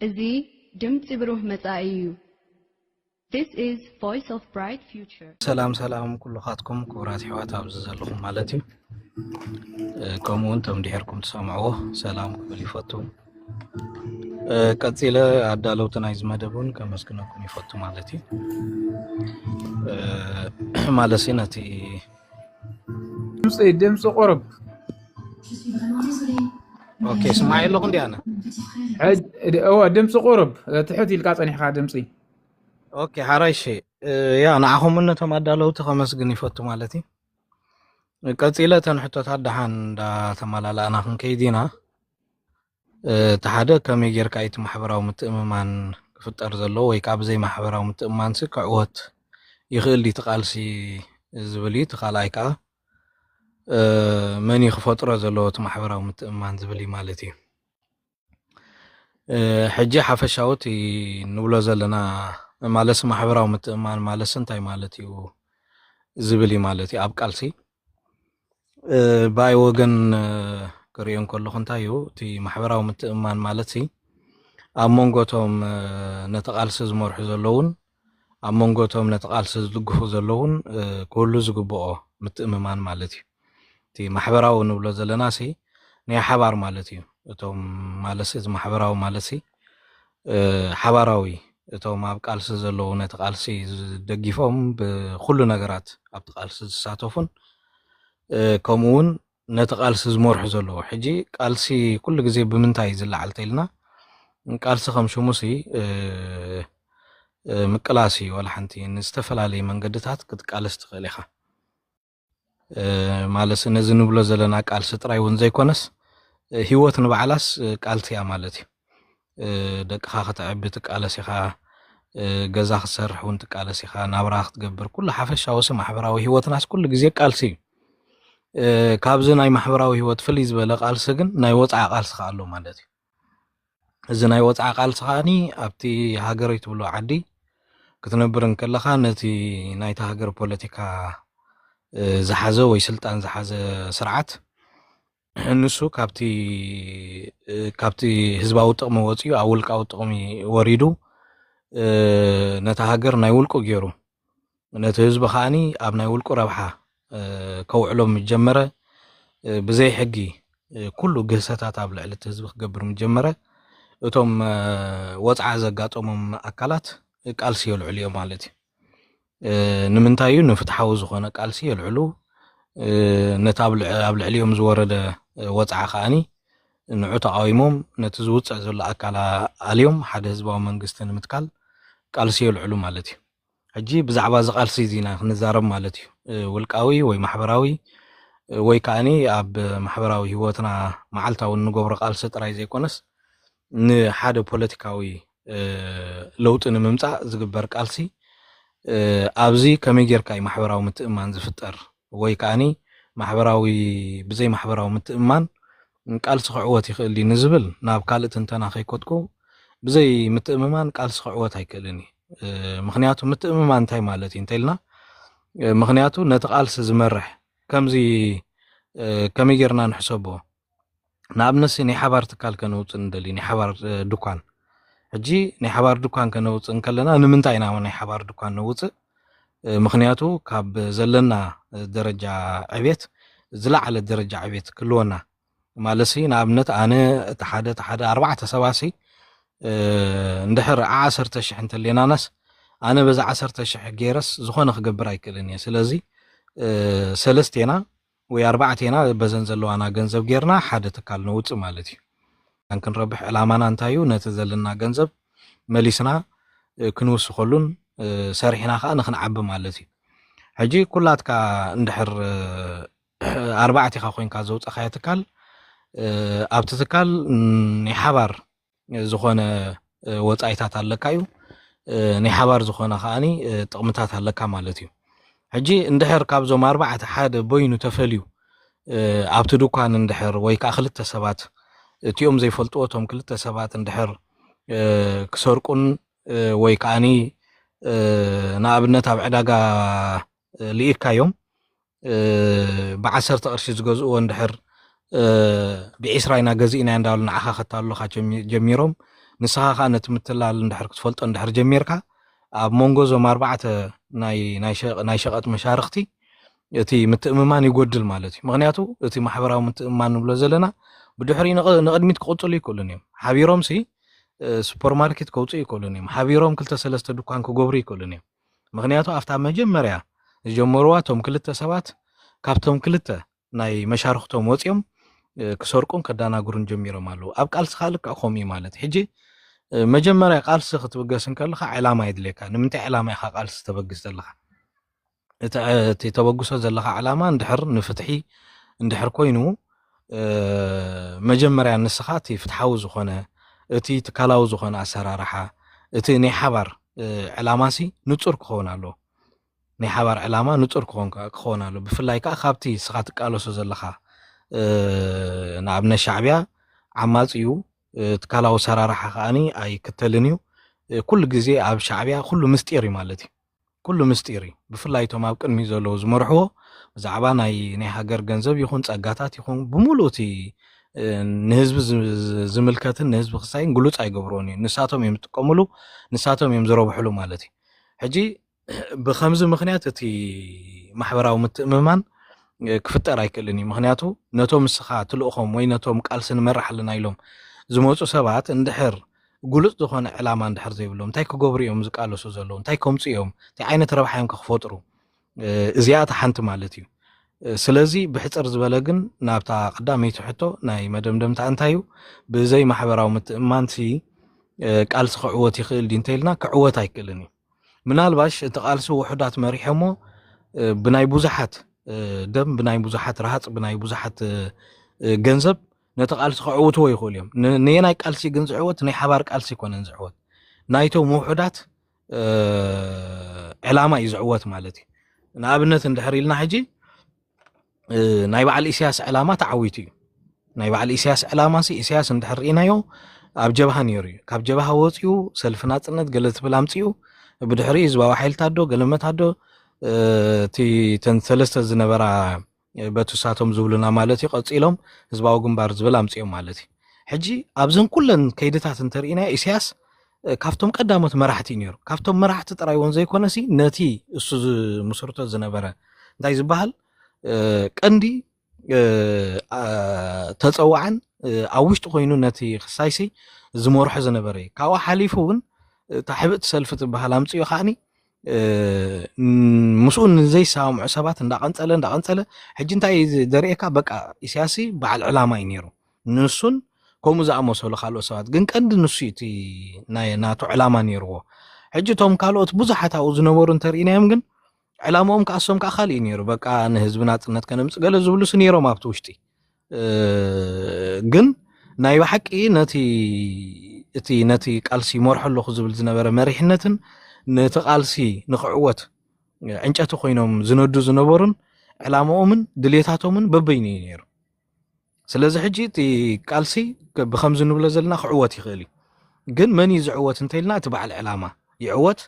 እዚ ድምጽ ብሩህ መጻኢ እዩ This is Voice of Bright Future ሰላም ኩልኻትኩም ክብራት ሕዋት ኣብዚ ዘለኹም ማለት እዩ ከምኡውን ቶም ድሕርኩም ትሰምዕዎ ሰላም ክብል ይፈቱ ቀፂለ ኣዳለውቲ ናይ ዝመደቡን ከመስግነኩም ይፈቱ ማለት እዩ ማለት ነቲ ድምጽ ቁርብ ኦኬ ስማዒ ኣለኹ እንዲ ኣነ ድምጽ ቁርብ ትሕት ኢልካ ፀኒሕካ ድምጺ اوكي حرايشي يا نعهم انتم ادالوت خمسغن يفوت مالتي قصيله تنحطت حدحان دا تمالالا انا كن كيدينا تحده كمي غيركا ايت محبراو متاممان كفطر زلو وي كاب زي محبراو متاممان سكعوت يخيل لي تقالسي زبلي تخالايكا مني خفطر زلو محبراو متاممان زبلي مالتي حجي حفشاوتي نبلو زلنا مالس محبراو متأمان مالس انتاي مالتيو زبلي مالتي اب قالسي باي وغن كريون كله خنتايو تي محبراو متأمان مالتي امونغوتوم نتقالس زمرح زلون امونغوتوم نتقالس زلغفو زلون كله زغبو متأمان مالتي تي محبراو نبلو زلناسي ني حبار مالتيو اتوم مالس از محبراو مالسي حباراوي እቶም ኣብ ቃልሲ ዘለዉ ነቲ ቃልሲ ደግፎም ብኩሉ ነገራት ኣብ ቃልሲ ዝሳተፉን ከምኡውን ነቲ ቃልሲ ዝመርሑ ዘለዉ ሕጂ ቃልሲ ኩሉ ግዜ ብምንታይ ዝለዓል ተይልና ቃልሲ ከም ሽሙሲ ምቅላሲ ወላ ሓንቲ ንዝተፈላለየ መንገድታት ክትቃለስ ትኽእል ኢኻ ማለት ነዚ ንብሎ ዘለና ቃልሲ ጥራይ እውን ዘይኮነስ ሂወት ንበዓላስ ቃልሲ እያ ማለት እዩ ደቅኻ ክትዕቢ ትቃለስ ኢኻ ገዛ ክሰርሕ እውን ትቃለስ ኢኻ ናብራ ክትገብር ኩሉ ሓፈሻዊ ማሕበራዊ ሂወትናስ ኩሉ ግዜ ቃልሲ ካብዚ ናይ ማሕበራዊ ሂወት ፍልይ ዝበለ ቃልሲ ግን ናይ ወፃኢ ቃልሲ ኣሎ ማለት እዩ እዚ ናይ ወፃኢ ቃልሲ ኻኒ ኣብቲ ሃገር ይትብሎ ዓዲ ክትነብር እንከለኻ ነቲ ናይቲ ሃገር ፖለቲካ ዝሓዘ ወይ ስልጣን ዝሓዘ ስርዓት ንሱ ካብቲ ህዝባዊ ጥቕሚ ወፂኡ ኣብ ውልቃዊ ጥቕሚ ወሪዱ ነቲ ሃገር ናይ ውልቁ ገይሩ ነቲ ህዝቢ ኻኒ ኣብ ናይ ውልቁ ረብሓ ከውዕሎም ጀመረ ብዘይ ሕጊ ኩሉ ግህሰታት ኣብ ልዕሊ እቲ ህዝቢ ክገብር ጀመረ እቶም ወፃዓ ዘጋጠሞም ኣካላት ቃልሲ የልዕሉ እዮም ማለት እዩ ንምንታይ እዩ ንፍትሓዊ ዝኾነ ቃልሲ የልዕሉ ነቲ ኣብ ልዕሊኦም ዝወረደ ወፃዓ ኻኒ ንዑ ተቃዊሞም ነቲ ዝውፅዕ ዘሎ ኣካል ኣልዮም ሓደ ህዝባዊ መንግስቲ ንምትካል ቃልሲ የልዕሉ ማለት እዩ ሕጂ ብዛዕባ እዚ ቃልሲ ዚና ክንዛረብ ማለት እዩ ውልቃዊ ወይ ማሕበራዊ ወይ ካኒ ኣብ ማሕበራዊ ሂወትና መዓልታዊ ንገብሮ ቃልሲ ጥራይ ዘይኮነስ ንሓደ ፖለቲካዊ ለውጢ ንምምፃእ ዝግበር ቃልሲ ኣብዚ ከመይ ጌርካ ማሕበራዊ ምትእማን ዝፍጠር ወይ ካኒ ማሕበራዊ ብዘይ ማሕበራዊ ምትእማን ቃልሲ ክዕወት ይኽእል ንዝብል ናብ ካልእ ትንተና ከይኮትኩ ብዘይ ምትእምማን ቃልሲ ክዕወት ኣይክእልኒ ምክንያቱ ምትእምማን እንታይ ማለት እዩ እንተኢልና ምክንያቱ ነቲ ቃልሲ ዝመርሕ ከምዚ ከመይ ጌርና ንሕሰቦ ንኣብነት ናይ ሓባር ትካል ከነውፅእ ንደሊ ናይ ሓባር ድኳን ሕጂ ናይ ሓባር ድኳን ከነውፅእ እንከለና ንምንታይ ኢና ናይ ሓባር ድኳን ነውፅእ ምክንያቱ ካብ ዘለና ደረጃ ዕቤት ዝለዓለ ደረጃ ዕቤት ክልወና ማለሲ ንኣብነት ኣነ ተሓደ 4 ሰባሲ እንድሕር 10,000 እንተለናናስ ኣነ በዛ 10,000 ገይረስ ዝኾነ ክገብር ኣይክእልን እየ ስለዚ ሰለስቴና ወይ 4ቴና በዘን ዘለዋና ገንዘብ ጌርና ሓደ ትካል ነውፅእ ማለት እዩ ክንረብሕ ዕላማና እንታይ እዩ ነቲ ዘለና ገንዘብ መሊስና ክንውስኸሉን ሰሪሕና ከዓ ንክንዓቢ ማለት እዩ ሕጂ ኩላትካ እንድሕር 4 ኢኻ ኮይንካ ዘውፅኻዮ ትካል ኣብቲ ትካል ናይ ሓባር ዝኾነ ወፃኢታት ኣለካ እዩ ናይ ሓባር ዝኾነ ከዓኒ ጥቕምታት ኣለካ ማለት እዩ ሕጂ እንድሕር ካብዞም 4 ሓደ ቦይኑ ተፈልዩ ኣብቲ ድኳን እንድሕር ወይ ከዓ 2 ሰባት እቲኦም ዘይፈልጥዎ እቶም 2 ሰባት እንድሕር ክሰርቁን ወይ ከዓኒ ንኣብነት ኣብ ዕዳጋ ልኢካዮም ب10 قرش ዝገዝኡ እንድሕር ብዒስራይና ገዚእና እንዳሉ ንዓኻ ከተልሉኻ ጀሚሮም ንስኻ ኸ ነቲ ምትላል እንድሕር ክትፈልጦ እንድሕር ጀሚርካ ኣብ መንጎ ዞም 4 ናይ ሸቐጥ መሻርክቲ እቲ ምትእምማን ይጎድል ማለት እዩ ምክንያቱ እቲ ማሕበራዊ ምትእምማን ንብሎ ዘለና ብድሕሪ ንቅድሚት ክቕፅሉ ይክእሉን እዮም ሓቢሮም ሲ ሱፐርማርኬት ከውፅኡ ይክእሉን እዮም ሓቢሮም 2-3 ድኳን ክገብሩ ይክእሉን እዮም ምክንያቱ ኣብታ መጀመርያ ዝጀመርዋ እቶም 2 ሰባት ካብቶም 2 ናይ መሻርክቶም ወፂኦም ክሰርቁን ከዳናግሩን ጀሚሮም ኣለዉ ኣብ ቃልሲ ካልእ ከምኡ ማለት ሕጂ መጀመርያ ቃልሲ ክትብገስን ከለኻ ዕላማ ይድልየካ ንምንታይ ዕላማ ኢኻ ቃልሲ ተበግስ ዘለኻ እቲ ተበግሶ ዘለኻ ዕላማ እንድሕር ንፍትሒ እንድሕር ኮይኑ መጀመርያ ንስኻ እቲ ፍትሓዊ ዝኾነ እቲ ትካላዊ ዝኾነ ኣሰራርሓ እቲ ናይ ሓባር ዕላማሲ ንጹር ክኸውን ኣለዎ ናይ ሓባር ዕላማ ንጹር ክኸውን ኣለዎ ብፍላይ ከዓ ካብቲ ስኻ ትቃለሶ ዘለኻ ንኣብነት ሻዕብያ ዓማፅ እዩ ትካላዊ ሰራርሓ ከዓኒ ኣይክተልን እዩ ኩሉ ግዜ ኣብ ሻዕብያ ኩሉ ምስጢር እዩ ማለት እዩ ኩሉ ምስጢር እዩ ብፍላይ ቶም ኣብ ቅድሚ ዘለዉ ዝመርሕዎ ብዛዕባ ናይ ሃገር ገንዘብ ይኹን ፀጋታት ይኹን ብሙሉእ እቲ ንህዝቢ ዝምልከትን ንህዝቢ ክሳይን ግሉፅ ኣይገብሮን እዩ ንሳቶም እዮም ዝጥቀምሉ ንሳቶም እዮም ዝረብሕሉ ማለት እዩ ሕጂ ብከምዚ ምክንያት እቲ ማሕበራዊ ምትእምማን ክፍጠር ኣይክእልን እዩ ምክንያቱ ነቶም ንስኻ ትልእኾም ወይ ነቶም ቃልሲ ንመራሕ ኣለና ኢሎም ዝመፁ ሰባት እንድሕር ግሉፅ ዝኾነ ዕላማ እንድሕር ዘይብሎም እንታይ ክገብሩ እዮም ዝቃለሱ ዘለዉ እንታይ ከምፁ እዮም እንታይ ዓይነት ረብሓ እዮም ክፈጥሩ እዚኣ እቲ ሓንቲ ማለት እዩ ስለዚ ብሕፅር ዝበለ ግን ናብታ ቀዳመይቲ ሕቶ ናይ መደምደምታ እንታይ እዩ ብዘይ ማሕበራዊ ምትእምማንቲ ቃልሲ ክዕወት ይኽእል ዲ እንተኢልና ክዕወት ኣይክእልን እዩ ምናልባሽ እቲ ቃልሲ ውሑዳት መሪሖሞ ብናይ ብዙሓት ደም ብናይ ብዙሓት ረሃፅ ብናይ ብዙሓት ገንዘብ ነቲ ቃልሲ ክዕውትዎ ይኽእሉ እዮም ንየናይ ቃልሲ ግን ዝዕወት ናይ ሓባር ቃልሲ ይኮነን ዝዕወት ናይቶም ውሑዳት ዕላማ እዩ ዝዕወት ማለት እዩ ንኣብነት እንድሕር ኢልና ሕጂ ናይ በዓል ኢሳያስ ዕላማ ተዓዊቱ እዩ ናይ በዓል ኢሳያስ ዕላማ ሲ ኢሳያስ እንድሕር ርኢናዮ ኣብ ጀብሃ ነይሩ እዩ ካብ ጀብሃ ወፂኡ ሰልፊ ናፅነት ገለ ትብል ኣምፂኡ ብድሕሪ ህዝባዊ ሓይልታት ዶ ገለመታት ዶ እቲ ተን 3 ዝነበራ በትሳቶም ዝብሉና ማለት እዩ ቀፂሎም ህዝባዊ ግንባር ዝብል ኣምፂኦም ማለት እዩ ሕጂ ኣብዘን ኩለን ከይድታት እንተርኢና ኢሳያስ ካብቶም ቀዳሞት መራሕቲ ነይሩ ካብቶም መራሕቲ ጥራይ እውን ዘይኮነሲ ነቲ እሱ ዝምስርቶ ዝነበረ እንታይ ዝበሃል ቀንዲ ተፀዋዕን ኣብ ውሽጢ ኮይኑ ነቲ ክሳይሲ ዝመርሖ ዝነበረ እዩ ካብኡ ሓሊፉ እውን ታሕብእቲ ሰልፊ ትበሃል ኣምፅኡ ከዓኒ ምስኡ ንዘይሰማምዑ ሰባት እንዳቐንፀለ ሕጂ እንታይ ዘርእየካ በቃ ኢሳያስ በዓል ዕላማ እዩ ነይሩ ንሱን ከምኡ ዝኣመሰሉ ካልኦት ሰባት ግን ቀንዲ ንሱ እቲ ናቱ ዕላማ ነይርዎ ሕጂ እቶም ካልኦት ብዙሓት ኣብኡ ዝነበሩ እንተርኢናዮም ግን ዕላማኦም ከኣሶም ከዓ ካልእ እዩ ነይሩ በቃ ንህዝቢ ናፅነት ከነምፅእ ገለ ዝብሉስ ነይሮም ኣብቲ ውሽጢ ግን ናይ ብሓቂ ነቲ ቃልሲ ይመርሖ ኣለኹ ዝብል ዝነበረ መሪሕነትን ነቲ ቃልሲ ንክዕወት ዕንጨቲ ኮይኖም ዝነዱ ዝነበሩን ዕላማኦምን ድሌታቶምን በበይኑ እዩ ነይሩ ስለዚ ሕጂ እቲ ቃልሲ ብከምዚ ንብሎ ዘለና ክዕወት ይኽእል እዩ ግን መን እዩ ዝዕወት እንተኢልና እቲ በዓል ዕላማ ይዕወት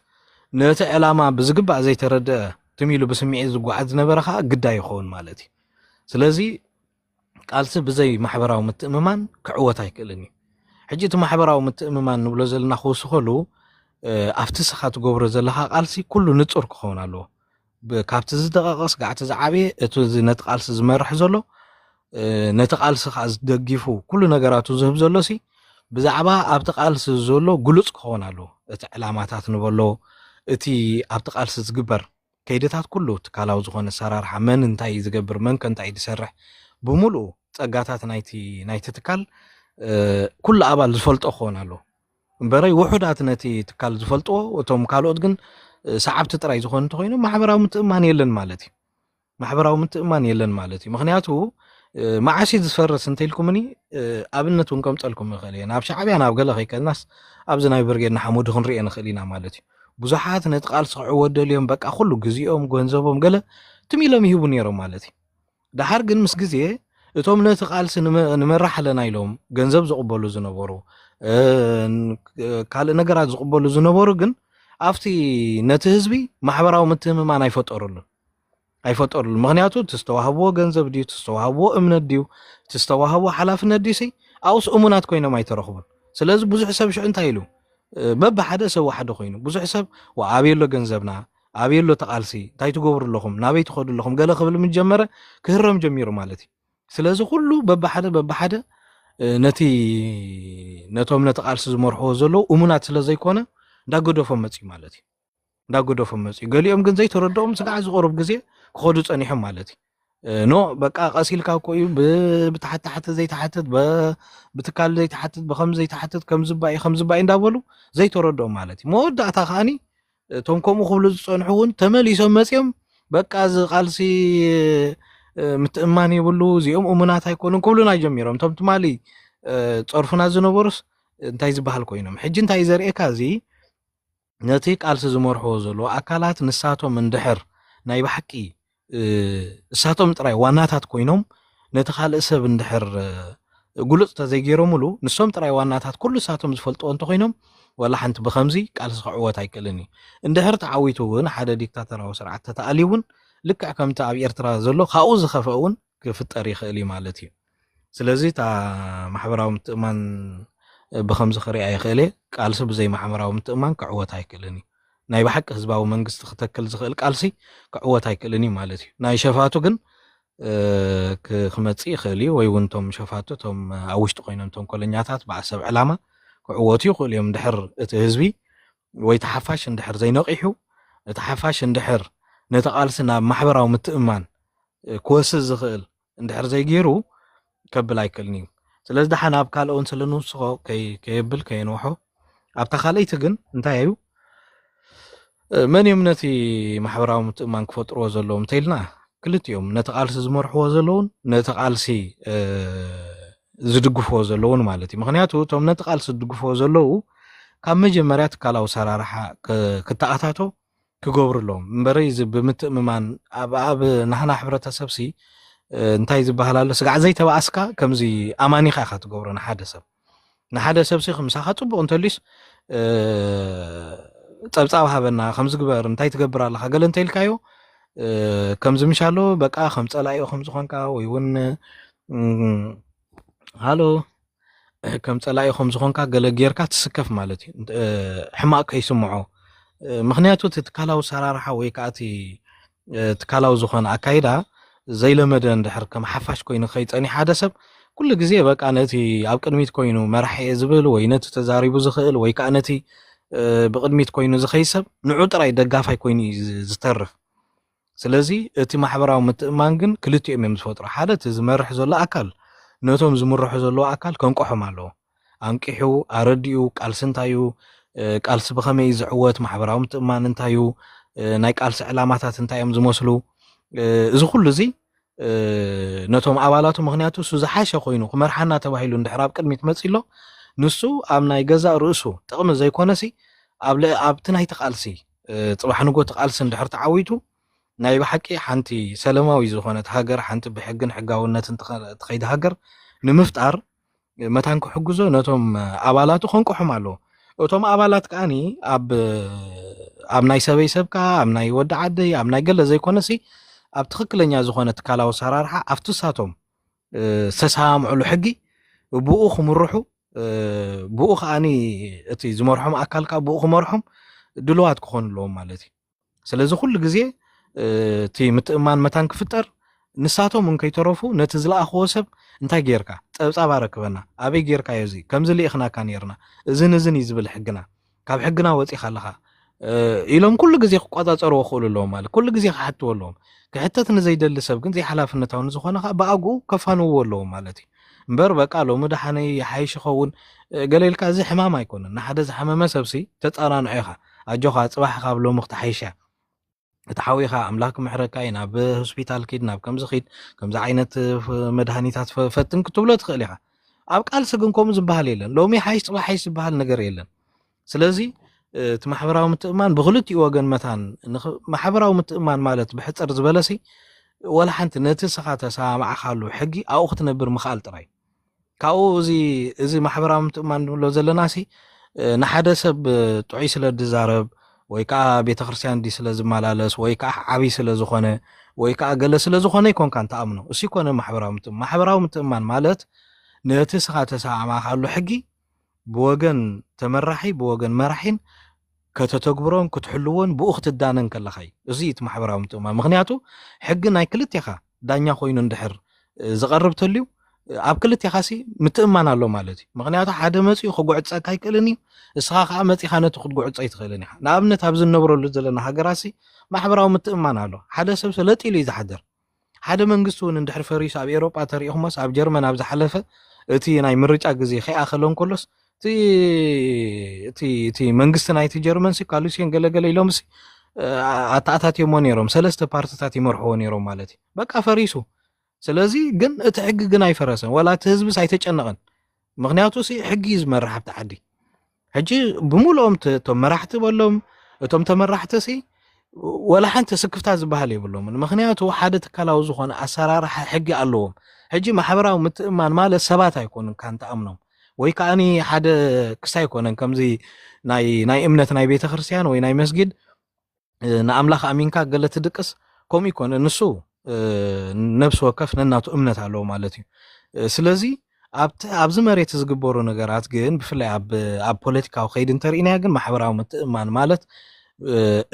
ነቲ ዕላማ ብዝግባእ ዘይተረድአ ትሚሉ ብስምዒት ዝጓዓዝ ዝነበረ ከዓ ግዳይ ይኸውን ማለት እዩ ስለዚ ቃልሲ ብዘይ ማሕበራዊ ምትእምማን ክዕወት ኣይክእልን እዩ ሕጂ እቲ ማሕበራዊ ምትእምማን ንብሎ ዘለና ክውስኸሉ ኣብቲ ስኻ ትገብሮ ዘለካ ቃልሲ ኩሉ ንጹር ክኸውን ኣለዎ ካብቲ ዝደቐቐስ ጋዕቲ ዝዓበየ እቲ ነቲ ቃልሲ ዝመርሕ ዘሎ ነቲ ቃልሲ ከዓ ዝደጊፉ ኩሉ ነገራቱ ዝህብ ዘሎ ሲ ብዛዕባ ኣብቲ ቃልሲ ዘሎ ግሉፅ ክኸውን ኣለዎ እቲ ዕላማታት ንበሎ እቲ ኣብቲ ቃልሲ ዝግበር ከይድታት ኩሉ ትካላዊ ዝኾነ ሰራርሓ መን እንታይ ዝገብር መን ከንታይ ዝሰርሕ ብሙሉእ ፀጋታት ናይቲ ትካል ኩሉ ኣባል ዝፈልጦ ክኸውን ኣለዎ እምበረይ ውሑዳት ነቲ ትካል ዝፈልጥዎ እቶም ካልኦት ግን ሰዓብቲ ጥራይ ዝኾኑ እንተኮይኖም ማሕበራዊ ምትእምማን የለን ማለት እዩ ማሕበራዊ ምትእምማን የለን ማለት እዩ ምክንያቱ ማዓሲ ዝፈርስ እንተኢልኩምኒ ኣብነት እውን ከምፀልኩም ይኽእል እየ ናብ ሻዕብያ ናብ ገለ ከይከድናስ ኣብዚ ናይ ብርጌድና ሓሙድ ክንሪኦ ንኽእል ኢና ማለት እዩ ብዙሓት ነቲ ቃልሲ ክዕወት ደልዮም በቃ ኩሉ ግዜኦም ገንዘቦም ገለ ትሚሎም ይህቡ ነይሮም ማለት እዩ ድሓር ግን ምስ ግዜ እቶም ነቲ ቃልሲ ንመራሕ ኣለና ኢሎም ገንዘብ ዝቕበሉ ዝነበሩ ካልእ ነገራት ዝቕበሉ ዝነበሩ ግን ኣብቲ ነቲ ህዝቢ ማሕበራዊ ምትእምማን ኣይፈጠሩሉን ኣይፈጠሩ ምክንያቱ ተስተዋህቦ ገንዘብ ድዩ ተስተዋህቦ እምነት ድዩ ተስተዋህቦ ሓላፍነት ድዩ ኣብስ እሙናት ኮይኖም ኣይተረኽቡን ስለዚ ብዙሕ ሰብ ሽዑ እንታይ ኢሉ በብ ሓደ ሰብ ሓደ ኮይኑ ብዙሕ ሰብ ኣበየሎ ገንዘብና ኣበየሎ ተቃልሲ እንታይ ትገብሩ ኣለኹም ናበይ ትኸዱ ኣለኹም ገለ ክብል ምን ጀመረ ክህረም ጀሚሩ ማለት እዩ ስለዚ ኩሉ በብ ሓደ ነቶም ነተቃልሲ ዝመርሕዎ ዘለዉ እሙናት ስለ ዘይኮነ እንዳገደፎም መፅዩ ማለት እዩ እንዳገደፎም መፅዩ ገሊኦም ግን ዘይተረድኦም ስጋዕ ዝቆርብ ግዜ ክኸዱ ፀኒሖም ማለት እዩ ኖ በቃ ቀሲልካ እኮ እዩ ብታሕቲ ዘይተሓትት ብትካል ዘይተሓትት ብከምዚ ዘይተሓትት ከምዝባኢ እንዳበሉ ዘይተረድኦም ማለት እዩ መወዳእታ ከዓኒ እቶም ከምኡ ክብሉ ዝፀንሑ እውን ተመሊሶም መፅዮም በቃ እዚ ቃልሲ ምትእማን ይብሉ እዚኦም እሙናት ኣይኮኑን ክብሉና ጀሚሮም እቶም ትማሊ ፀርፉና ዝነበሩስ እንታይ ዝበሃል ኮይኖም ሕጂ እንታይ ዘርእየካ እዚ ነቲ ቃልሲ ዝመርሕዎ ዘለዎ ኣካላት ንሳቶም እንድሕር ናይ ባሕቂ እሳቶም ጥራይ ዋናታት ኮይኖም ነቲ ካልእ ሰብ እንድሕር ጉሉፅ ተዘይገይሮምሉ ንሶም ጥራይ ዋናታት ኩሉ እሳቶም ዝፈልጥዎ እንተኮይኖም ወላ ሓንቲ ብከምዚ ቃልሲ ክዕወት ኣይክእልን እዩ እንድሕር ተዓዊቱ እውን ሓደ ዲክታተራዊ ስርዓት ተተኣልዩ እውን ልክዕ ከምቲ ኣብ ኤርትራ ዘሎ ካብኡ ዝኸፍአ እውን ክፍጠር ይኽእል እዩ ማለት እዩ ስለዚ እታ ማሕበራዊ ምትእማን ብከምዚ ክሪኣ ይኽእል እየ ቃልሲ ብዘይ ማሕበራዊ ምትእማን ክዕወት ኣይክእልን እዩ ናይ ባሕቂ ህዝባዊ መንግስቲ ክተክል ዝኽእል ቃልሲ ክዕወት ኣይክእልን እዩ ማለት እዩ ናይ ሸፋቱ ግን ክመፅእ ይኽእል እዩ ወይ እውን እቶም ሸፋቱ እቶም ኣብ ውሽጢ ኮይኖም እቶም ኮለኛታት በዓል ሰብ ዕላማ ክዕወቱ ይኽእሉ እዮም እንድሕር እቲ ህዝቢ ወይ ተሓፋሽ እንድሕር ዘይነቂሑ እቲ ሓፋሽ እንድሕር ነቲ ቃልሲ ናብ ማሕበራዊ ምትእማን ክወስድ ዝኽእል እንድሕር ዘይገይሩ ከብል ኣይክእልን እዩ ስለዚ ድሓ ናብ ካልኦ ስለንውስኾ ከየብል ከየንውሖ ኣብታ ካልአይቲ ግን እንታይ እዩ መን እዮም ነቲ ማሕበራዊ ምትእማን ክፈጥርዎ ዘለዎም እንተኢልና ክልቲኦም ነቲ ቃልሲ ዝመርሕዎ ዘለውን ነቲ ቃልሲ ዝድግፍዎ ዘለውን ማለት እዩ ምክንያቱ እቶም ነቲ ቃልሲ ዝድግፍዎ ዘለዉ ካብ መጀመርያ ትካላዊ ሰራርሓ ክተኣታቶ ክገብሩ ኣለዎም እምበረይ ብምትእምማን ኣብ ናህና ሕብረተሰብሲ እንታይ ዝበሃል ኣሎ ስጋዕ ዘይተባኣስካ ከምዚ ኣማኒኻ ኢኻ ትገብሮ ንሓደ ሰብሲ ክምሳኻ ፅቡቕ እንተልዩስ ፀብፃብ ሃበና ከምዚ ግበር እንታይ ትገብር ኣለኻ ገለ እንተኢልካዮ ከምዚ ምሻሎ በቃ ከም ፀላእዮ ከም ዝኾንካ ወይ እውን ሃሎ ከም ፀላእዮ ከም ዝኾንካ ገለ ጌርካ ትስከፍ ማለት እዩ ሕማቅ ከይስምዖ ምክንያቱ እቲ ትካላዊ ሰራርሓ ወይ ከዓ እቲ ትካላዊ ዝኾነ ኣካይዳ ዘይለመደ እንድሕር ከም ሓፋሽ ኮይኑ ከይፀኒ ሓደ ሰብ ኩሉ ግዜ በቃ ነቲ ኣብ ቅድሚት ኮይኑ መራሒ ዝብል ወይ ነቲ ተዛሪቡ ዝኽእል ወይ ከዓ ነቲ ብቅድሚት ኮይኑ ዝኸይሰብ ንዑ ጥራይ ደጋፋይ ኮይኑ ዝተርፍ ስለዚ እቲ ማሕበራዊ ምትእማን ግን ክልቲኦም እዮም ዝፈጥሩ ሓደ እቲ ዝመርሕ ዘሎ ኣካል ነቶም ዝምርሑ ዘለዎ ኣካል ከንቆሖም ኣለዎ ኣንቂሑ ኣረዲኡ ቃልሲ እንታይ እዩ ቃልሲ ብኸመይ ዝዕወት ማሕበራዊ ምትእማን እንታይ እዩ ናይ ቃልሲ ዕላማታት እንታይ እዮም ዝመስሉ እዚ ኩሉ እዚ ነቶም ኣባላቱ ምክንያቱ እሱ ዝሓሸ ኮይኑ ክመርሓና ተባሂሉ እንድሕር ኣብ ቅድሚት መፂ ኣሎ ንሱ ኣብ ናይ ገዛእ ርእሱ ጥቕሚ ዘይኮነሲ ኣብቲ ናይቲ ቃልሲ ፅባሕ ንጎ ቃልሲ እንድሕር ተዓዊቱ ናይ ባሕቂ ሓንቲ ሰላማዊ ዝኾነት ሃገር ሓንቲ ብሕግን ሕጋውነትን ትኸይድ ሃገር ንምፍጣር መታን ክሕግዞ ነቶም ኣባላቱ ከንቆሖም ኣለዎ እቶም ኣባላት ከዓኒ ኣብ ናይ ሰበይ ሰብካ ኣብ ናይ ወዲ ዓደይ ኣብ ናይ ገለ ዘይኮነሲ ኣብ ትክክለኛ ዝኾነ ትካላዊ ሰራርሓ ኣብቲ ሳቶም ዝተሰማምዕሉ ሕጊ ብኡ ክምርሑ ብኡ ከዓኒ እቲ ዝመርሖም ኣካልካ ብኡ ክመርሖም ድልዋት ክኾኑ ኣለዎም ማለት እዩ ስለዚ ኩሉ ግዜ እቲ ምትእማን መታን ክፍጠር ንሳቶም እንከይተረፉ ነቲ ዝለኣኽዎ ሰብ እንታይ ጌርካ ፀብፃብ ኣረክበና ኣበይ ጌርካዮ እዚ ከምዚ ልኢኽናካ ነርና እዝን እዩ ዝብል ሕግና ካብ ሕግና ወፂኻ ኣለኻ ኢሎም ኩሉ ግዜ ክቆፃፀርዎ ክእሉ ኣለዎም ማለት ኩሉ ግዜ ክሓትዎ ኣለዎም ክሕተት ንዘይደሊ ሰብ ግን ዘይሓላፍነታዊ ንዝኾነ ብኣግኡ ከፋንውዎ ኣለዎም ማለት እዩ እምበር በቃ ሎሚ ድሓነይ ሓይሽ ይኸውን ገለ ኢልካ እዚ ሕማም ኣይኮነን ንሓደ ዝሓመመ ሰብሲ ተፀናንዑ ኢኻ ኣጆኻ ፅባሕ ካብ ሎሚ ክትሓይሻ እቲ ሓዊኻ ኣምላክ ምሕረካ እዩ ናብ ሆስፒታል ኪድ ናብ ከምዚ ኺድ ከምዚ ዓይነት መድሃኒታት ፈትን ክትብሎ ትኽእል ኢኻ ኣብ ቃልሲ ግን ከምኡ ዝበሃል የለን ሎሚ ሓይሽ ፅባሕ ሓይሽ ዝበሃል ነገር የለን ስለዚ እቲ ማሕበራዊ ምትእማን ብክልቲኡ ወገን መታን ማሕበራዊ ምትእማን ማለት ብሕፅር ዝበለሲ ወላ ሓንቲ ነቲ ስኻ ተሰማዕኻሉ ሕጊ ኣብኡ ክትነብር ምኽኣል ጥራይ ካብኡ እዚ ማሕበራዊ ምትእማን ንብሎ ዘለና ሲ ንሓደ ሰብ ጥዑይ ስለ ድዛረብ ወይ ከዓ ቤተክርስትያን ዲ ስለ ዝመላለስ ወይ ከዓ ዓቢ ስለ ዝኾነ ወይ ከዓ ገለ ስለ ዝኾነ ይኮንካ እንተኣምኖ እሱ ይኮነ ማሕበራዊ ምትእምማን ማለት ነቲ ስኻ ተሰማማኻሉ ሕጊ ብወገን ተመራሒ ብወገን መራሒን ከተተግብሮን ክትሕልዎን ብኡ ክትዳነን ከለኻ እዩ እዚ እቲ ማሕበራዊ ምትእምማን ምክንያቱ ሕጊ ናይ ክልቴኻ ዳኛ ኮይኑ እንድሕር ዝቐርብ ተልዩ ኣብ ክልቴኻ ሲ ምትእምማን ኣሎ ማለት እዩ ምክንያቱ ሓደ መፂኡ ክጉዕፀካ ይክእልን እዩ እስኻ ከዓ መፂኻ ነቲ ክትጉዕፀ ይትኽእልን ኢኻ ንኣብነት ኣብ ዝነብረሉ ዘለና ሃገራሲ ማሕበራዊ ምትእምማን ኣሎ ሓደ ሰብ ስለጢሉ እዩ ዝሓድር ሓደ መንግስቲ እውን እንድሕር ፈሪሱ ኣብ ኤሮጳ ተሪኢኹሞስ ኣብ ጀርመን ኣብ ዝሓለፈ እቲ ናይ ምርጫ ግዜ ከይኣኸሎን ከሎስ እቲ መንግስቲ ናይቲ ጀርመን ሲ ካሉሲን ገለገለ ኢሎም ሲ ኣታኣታትየሞ ነይሮም ሰለስተ ፓርቲታት ይመርሕዎ ነይሮም ማለት እዩ በቃ ፈሪሱ ስለዚ ግን እቲ ሕጊ ግን ኣይፈረሰን ወላ እቲ ህዝቢስ ኣይተጨነቐን ምክንያቱ ሲ ሕጊ ዝመርሕ ኣብቲ ዓዲ ሕጂ ብምሉኦም እቶም መራሕቲ በሎም እቶም ተመራሕቲ ሲ ወላ ሓንቲ ስክፍታ ዝበሃል የብሎምን ምክንያቱ ሓደ ትካላዊ ዝኾነ ኣሰራርሓ ሕጊ ኣለዎም ሕጂ ማሕበራዊ ምትእምማን ማለት ሰባት ኣይኮኑን ካንተ ኣምኖም ወይ ከዓኒ ሓደ ክስ ኣይኮነን ከምዚ ናይ እምነት ናይ ቤተክርስትያን ወይ ናይ መስጊድ ንኣምላኽ ኣሚንካ ገለ ትድቅስ ከምኡ ይኮነ ንሱ ነብሲ ወከፍ ነናቱ እምነት ኣለዎ ማለት እዩ ስለዚ ኣብዚ መሬት ዝግበሩ ነገራት ግን ብፍላይ ኣብ ፖለቲካዊ ከይዲ እንተሪእናያ ግን ማሕበራዊ ምትእምማን ማለት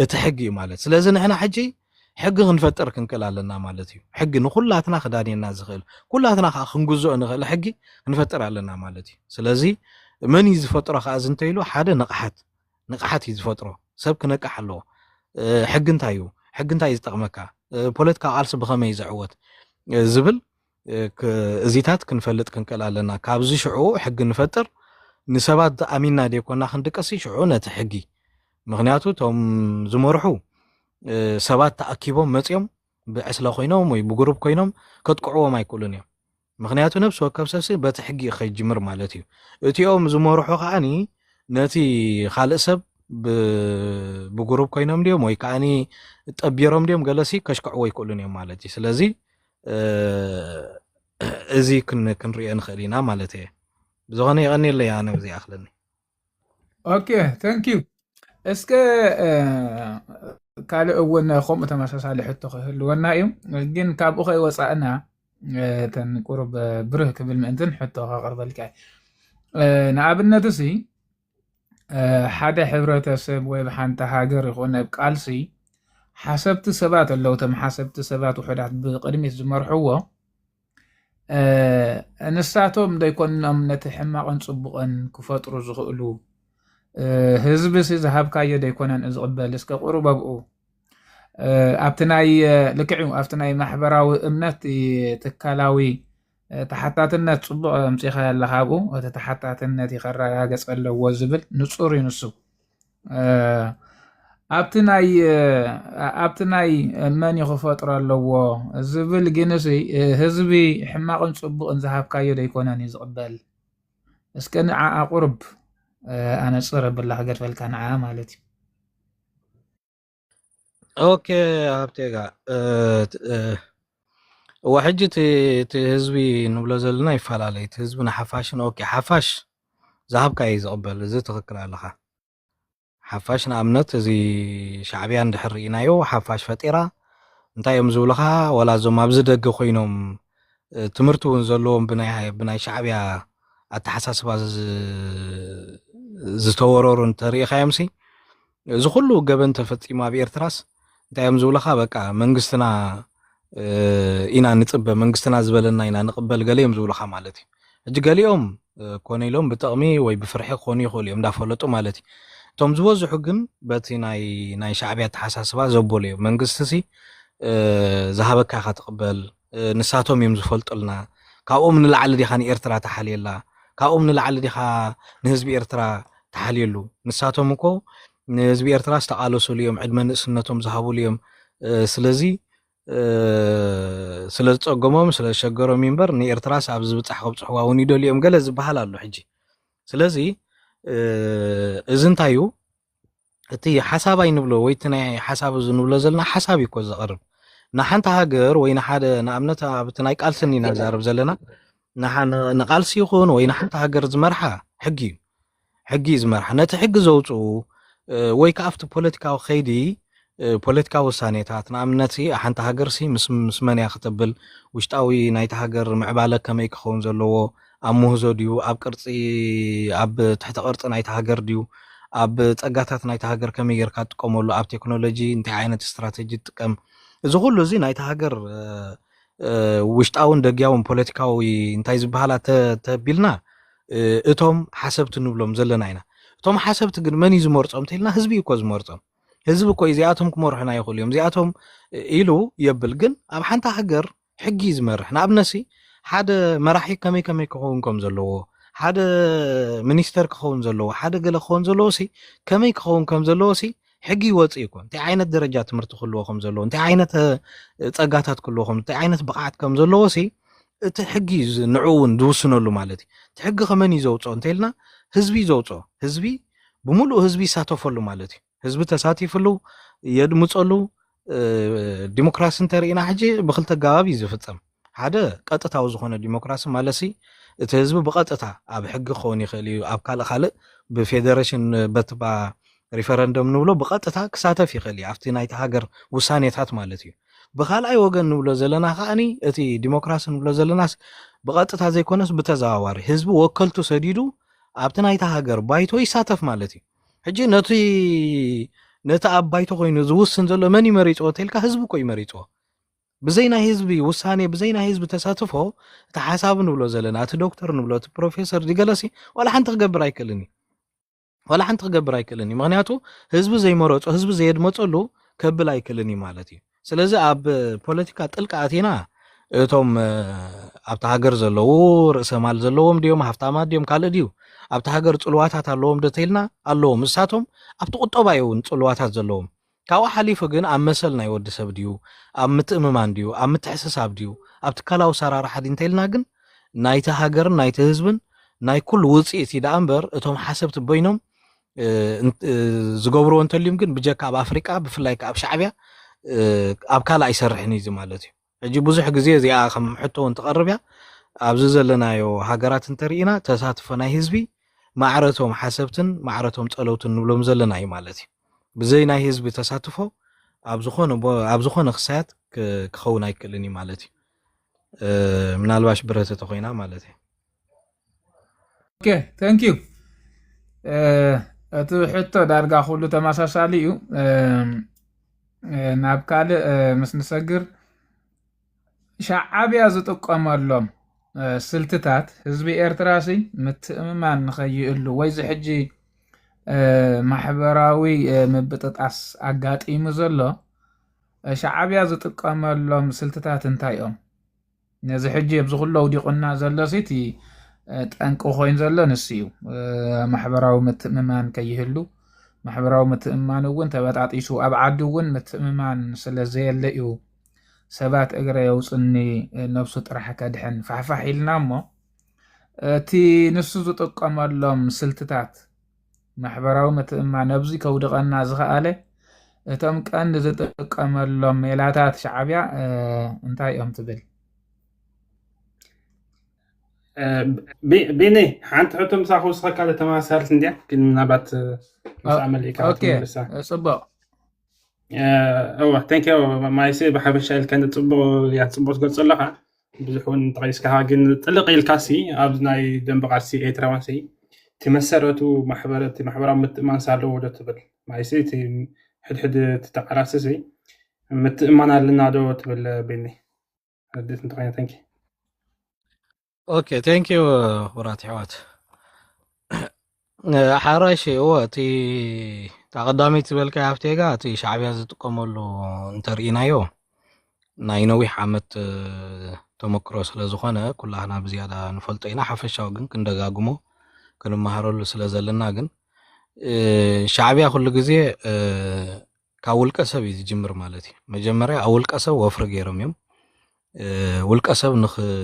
እቲ ሕጊ እዩ ማለት ስለዚ ንሕና ሕጂ ሕጊ ክንፈጥር ክንክእል ኣለና ማለት እዩ ሕጊ ንኩላትና ክዳንየና ዝኽእል ኩላትና ከዓ ክንግዝኦ ንኽእል ሕጊ ክንፈጥር ኣለና ማለት እዩ ስለዚ መን እዩ ዝፈጥሮ ከዓ ዝንተይሉ ሓደ ንቕሓት እዩ ዝፈጥሮ ሰብ ክነቅሕ ኣለዎ ሕጊ እንታይ እዩ ሕጊ እንታይ እዩ ዝጠቕመካ ፖለቲካዊ ቃልሲ ብኸመይ ዝዕወት ዝብል እዚታት ክንፈልጥ ክንክእል ኣለና ካብዚ ሽዑ ሕጊ ንፈጥር ንሰባት ኣሚንና ደይኮንና ክንድቀሲ ሽዑ ነቲ ሕጊ ምክንያቱ እቶም ዝመርሑ ሰባት ተኣኪቦም መፅዮም ብዕስለ ኮይኖም ወይ ብግሩፕ ኮይኖም ከጥቅዕዎም ኣይክእሉን እዮም ምክንያቱ ነብሲ ወከፍ ሰብሲ በቲ ሕጊ ከይጅምር ማለት እዩ እቲኦም ዝመርሑ ከዓኒ ነቲ ካልእ ሰብ ብግሩፕ ኮይኖም ድዮም ወይ ከዓኒ ጠቢሮም ድዮም ገለሲ ከሽክዕዎ ይክእሉን እዮም ማለት እዩ ስለዚ እዚ ክንሪኦ ንኽእል ኢና ማለት እየ ብዝኾነ ይቐኒለይ ኣነ እዚ ኣኽለኒ ኦኬ ታንክ ዩ እስከ ካልእ እውን ከምኡ ተመሳሳሊ ሕቶ ክህልወና እዩ ግን ካብኡ ከይወፃእና ተን ቁሩብ ብርህ ክብል ምእንትን ሕቶ ከቕርበልካ ንኣብነት እዚ ሓደ ሕብረተሰብ ወይ ብሓንቲ ሃገር ይኹን ኣብ ቃልሲ ሓሰብቲ ሰባት ኣለዉ እቶም ሓሰብቲ ሰባት ውሕዳት ብቅድሚት ዝመርሕዎ ንሳቶም ደይኮኖም ነቲ ሕማቕን ፅቡቕን ክፈጥሩ ዝኽእሉ ህዝቢ ዝሃብካዮ ደይኮነን ዝቕበል እስከ ቁሩብ ኣብኡ ኣብቲ ናይ ልክዕዩ ኣብቲ ናይ ማሕበራዊ እምነት ትካላዊ ተሓታትነት ፅቡቕ ኣምፂኻ ኣለካ ኣብኡ እቲ ተሓታትነት ይኸረጋገፅ ኣለዎ ዝብል ንፁር እዩ ንሱ ኣብቲ ናይ መን ክፈጥሮ ኣለዎ ዝብል ግን ህዝቢ ሕማቕን ፅቡቕን ዝሃብካዮ ደይኮነን እዩ ዝቕበል እስከ ንዓኣ ቁርብ ኣነፅር ብላህ ገድፈልካ ንዓኣ ማለት እዩ ኦኬ ኣብቴጋ وحجة تهزبي نبلا زلنا يفعل عليه تهزبي نحفاشن أوكي حفاش ذهب كايز قبل زي تذكر علىها حفاشنا أمنت زي شعبيان دحرينا يو حفاش فتيرة انتا يمزولها ولا زو ما بزدق خوينهم تمرتو نزلوهم بناي شعبيا التحساس باز زتورورون تاريخ يمسي زخلو قبن تفتي ما بيرتراس انتا يمزولها بقى منقستنا ኢና ንጽበ መንግስትና ዝበለና ኢና ንቅበል ገሊኦም ዝብሉኻ ማለት እዩ እጅ ገሊኦም ኮነ ኢሎም ብጥቕሚ ወይ ብፍርሒ ኮኑ ይኽእሉ እዮም እንዳፈለጡ ማለት እዩ እቶም ዝበዝሑ ግን በቲ ናይ ሻዕብያ ተሓሳስባ ዘበሉ እዮም መንግስቲ ሲ ዝሃበካ ኢኻ ትቕበል ንሳቶም እዮም ዝፈልጡልና ካብኦም ንላዕሊ ዲኻ ንኤርትራ ተሓልየላ ካብኦም ንላዕሊ ዲኻ ንህዝቢ ኤርትራ ተሓልየሉ ንሳቶም እኮ ንህዝቢ ኤርትራ ዝተቃለሱሉ እዮም ዕድመ ንእስነቶም ዝሃብሉ እዮም ስለዚ ስለዝፀገሞም ስለዝሸገሮም ይንበር ንኤርትራስ ኣብ ዝብፃሕ ከብፅሕዋ እውን ይደልዮም ገለ ዝበሃል ኣሎ ሕጂ ስለዚ እዚ እንታይ እዩ እቲ ሓሳባይ ንብሎ ወይ እቲ ናይ ሓሳብ እዚ ንብሎ ዘለና ሓሳብ ይኮ ዘቕርብ ንሓንቲ ሃገር ወይ ንሓደ ንኣብነት ኣብቲ ናይ ቃልስኒ ኢና ንዛረብ ዘለና ንቃልሲ ይኹን ወይ ንሓንቲ ሃገር ዝመርሓ ሕጊ እዩ ዝመርሓ ነቲ ሕጊ ዘውፅኡ ወይ ከአፍቲ ፖለቲካዊ ኸይዲ ፖለቲካዊ ውሳኔታት ንኣብነት ሓንቲ ሃገር ምስ መን እያ ክትብል ውሽጣዊ ናይቲ ሃገር ምዕባለ ከመይ ክኸውን ዘለዎ ኣብ ምህዞ ድዩ ኣብ ቅርፂ ኣብ ትሕቲ ቅርፂ ናይቲ ሃገር ድዩ ኣብ ፀጋታት ናይቲ ሃገር ከመይ ጌርካ ትጥቀመሉ ኣብ ቴክኖሎጂ እንታይ ዓይነት ስትራቴጂ ትጥቀም እዚ ኩሉ እዚ ናይቲ ሃገር ውሽጣውን ደግያውን ፖለቲካዊ እንታይ ዝበሃላ ተቢልና እቶም ሓሰብቲ ንብሎም ዘለና ኢና እቶም ሓሰብቲ ግን መን እዩ ዝመርፆም እንተኢልና ህዝቢ እኮ ዝመርፆም ህዝቢ እኮ እዚኣቶም ክመርሑና ይኽእሉ እዮም እዚኣቶም ኢሉ የብል ግን ኣብ ሓንቲ ሃገር ሕጊ ዝመርሕ ንኣብነት ሓደ መራሒ ከመይ ክኸውን ከም ዘለዎ ሓደ ሚኒስተር ክኸውን ዘለዎ ሓደ ገለ ክኸውን ዘለዎ ከመይ ክኸውን ከም ዘለዎ ሕጊ ይወፅእ እኮ እንታይ ዓይነት ደረጃ ትምህርቲ ክህልዎ ከም ዘለዎ እንታይ ዓይነት ፀጋታት ክህልዎ ከም እንታይ ዓይነት ብቕዓት ከም ዘለዎ እቲ ሕጊ ንዕኡ እውን ዝውስነሉ ማለት እዩ እቲ ሕጊ ከመን እዩ ዘውፅኦ እንተኢልና ህዝቢ ዘውፅኦ ህዝቢ ብምሉእ ህዝቢ ይሳተፈሉ ማለት እዩ ህዝቢ ተሳቲፍሉ የድምፀሉ ዲሞክራሲ እንተሪኢና ሕጂ ብክልተ ገባብ እዩ ዝፍፀም ሓደ ቀጥታዊ ዝኾነ ዲሞክራሲ ማለት እቲ ህዝቢ ብቀጥታ ኣብ ሕጊ ክኸውን ይኽእል እዩ ኣብ ካልእ ብፌደሬሽን በትባ ሪፈረንደም ንብሎ ብቀጥታ ክሳተፍ ይኽእል እዩ ኣብቲ ናይቲ ሃገር ውሳኔታት ማለት እዩ ብካልኣይ ወገን ንብሎ ዘለና ከዓኒ እቲ ዲሞክራሲ ንብሎ ዘለናስ ብቀጥታ ዘይኮነስ ብተዘዋዋሪ ህዝቢ ወከልቱ ሰዲዱ ኣብቲ ናይቲ ሃገር ባይቶ ይሳተፍ ማለት እዩ ሕጂ ነቲ ኣብ ባይቶ ኮይኑ ዝውስን ዘሎ መን ይመሪፅዎ ተልካ ህዝቢ እኮ ይመሪፅዎ ብዘይ ናይ ህዝቢ ውሳኔ ብዘይ ናይ ህዝቢ ተሳትፎ እቲ ሓሳብ ንብሎ ዘለና እቲ ዶክተር ንብሎ እቲ ፕሮፌሰር ዲገለሲ ዋላ ሓንቲ ክገብር ኣይክእልን እዩ ምክንያቱ ህዝቢ ዘይመረፆ ህዝቢ ዘየድመፀሉ ከብል ኣይክእልን እዩ ማለት እዩ ስለዚ ኣብ ፖለቲካ ጥልቂ ኣቲና እቶም ኣብቲ ሃገር ዘለዉ ርእሰ ማል ዘለዎም ድዮም ሃፍታማት ድዮም ካልእ ድዩ ኣብቲ ሃገር ፅልዋታት ኣለዎም ደተኢልና ኣለዎም ንሳቶም ኣብቲ ቁጠባ እውን ፅልዋታት ዘለዎም ካብኡ ሓሊፉ ግን ኣብ መሰል ናይ ወዲ ሰብ ድዩ ኣብ ምትእምማን ድዩ ኣብ ምትሕስሳብ ድዩ ኣብ ትካላዊ ሰራርሓ ዲ እንተኢልና ግን ናይቲ ሃገርን ናይቲ ህዝብን ናይ ኩሉ ውፅኢት እዩ ደኣ እምበር እቶም ሓሰብቲ በይኖም ዝገብርዎ እንተልዮም ግን ብጀካ ኣብ ኣፍሪቃ ብፍላይ ኣብ ሻዕብያ ኣብ ካልእ ኣይሰርሕን እዩ ማለት እዩ ሕጂ ብዙሕ ግዜ እዚኣ ከም ሕቶ እውን ትቐርብ እያ ኣብዚ ዘለናዮ ሃገራት እንተሪኢና ተሳትፎ ናይ ህዝቢ ማዕረቶም ሓሰብትን ማዕረቶም ፀለውትን ንብሎም ዘለና እዩ ማለት እዩ ብዘይ ናይ ህዝቢ ተሳትፎ ኣብ ዝኾነ ክሳያት ክኸውን ኣይክእልን እዩ ማለት እዩ ምናልባሽ ብረት ተኮይና ማለት እዩ ኦኬ ታንክ ዩ እቲ ሕቶ ዳርጋ ኩሉ ተመሳሳሊ እዩ ናብ ካልእ ምስ ንሰግር ሻዕብያ ዝጥቀመሎም ስልትታት ህዝቢ ኤርትራሲ ምትእምማን ንኸይእሉ ወይ ዝሕጂ ማሕበራዊ ምብጥጣስ ኣጋጢሙ ዘሎ ሻዕብያ ዝጥቀመሎም ስልትታት እንታይ እዮም ነዚ ሕጂ ኣብዚ ኩሉ ውዲቑና ዘሎ እቲ ጠንቂ ኮይኑ ዘሎ ንስ እዩ ማሕበራዊ ምትእምማን ከይህሉ ማሕበራዊ ምትእምማን እውን ተበጣጢሱ ኣብ ዓዲ እውን ምትእምማን ስለዘየለ እዩ ሰባት እግረ የውፅኒ ነብሱ ጥራሕ ከድሕን ፋሕፋሕ ኢልና እሞ እቲ ንሱ ዝጥቀመሎም ስልትታት ማሕበራዊ ምትእምማን ነብዚ ከውድቐና ዝኸኣለ እቶም ቀንዲ ዝጥቀመሎም ሜላታት ሻዕብያ እንታይ እዮም ትብል بيني حانت حتم ساخو سخكاله تماسالت نديا كن نبات مسامل اوكي صبا ثانك يو ما يصير بحبش كان تصبو يا تصبو تقصلها بزحون تقيسكها كن طلق الكاسي ابناي دنبقاسي ايتراوانسي تمسرتو محبره متمان سالو ولا تبل ما يصير حد تتقراسسي متمان لنا دو تبل بيني رديت نتقين ثانك يو اوكي ثانك يو ورات حوات حراشي هو تي تقدمي تبلك يافتيغا تي شعبيا ዝጥቀመሉ እንተርኢናዮ ናይ ነዊሕ ዓመት ተመክሮ ስለ ዝኾነ ኩላህና ብዝያዳ ንፈልጦ ኢና ሓፈሻው ግን ክንደጋግሞ ክንመሃረሉ ስለ ዘለና ግን ሻዕብያ ኩሉ ግዜ ካብ ውልቀ ሰብ እዩ ዝጅምር ማለት እዩ መጀመርያ ኣብ ውልቀ ሰብ ወፍሪ ገይሮም እዮም ውልቀ ሰብ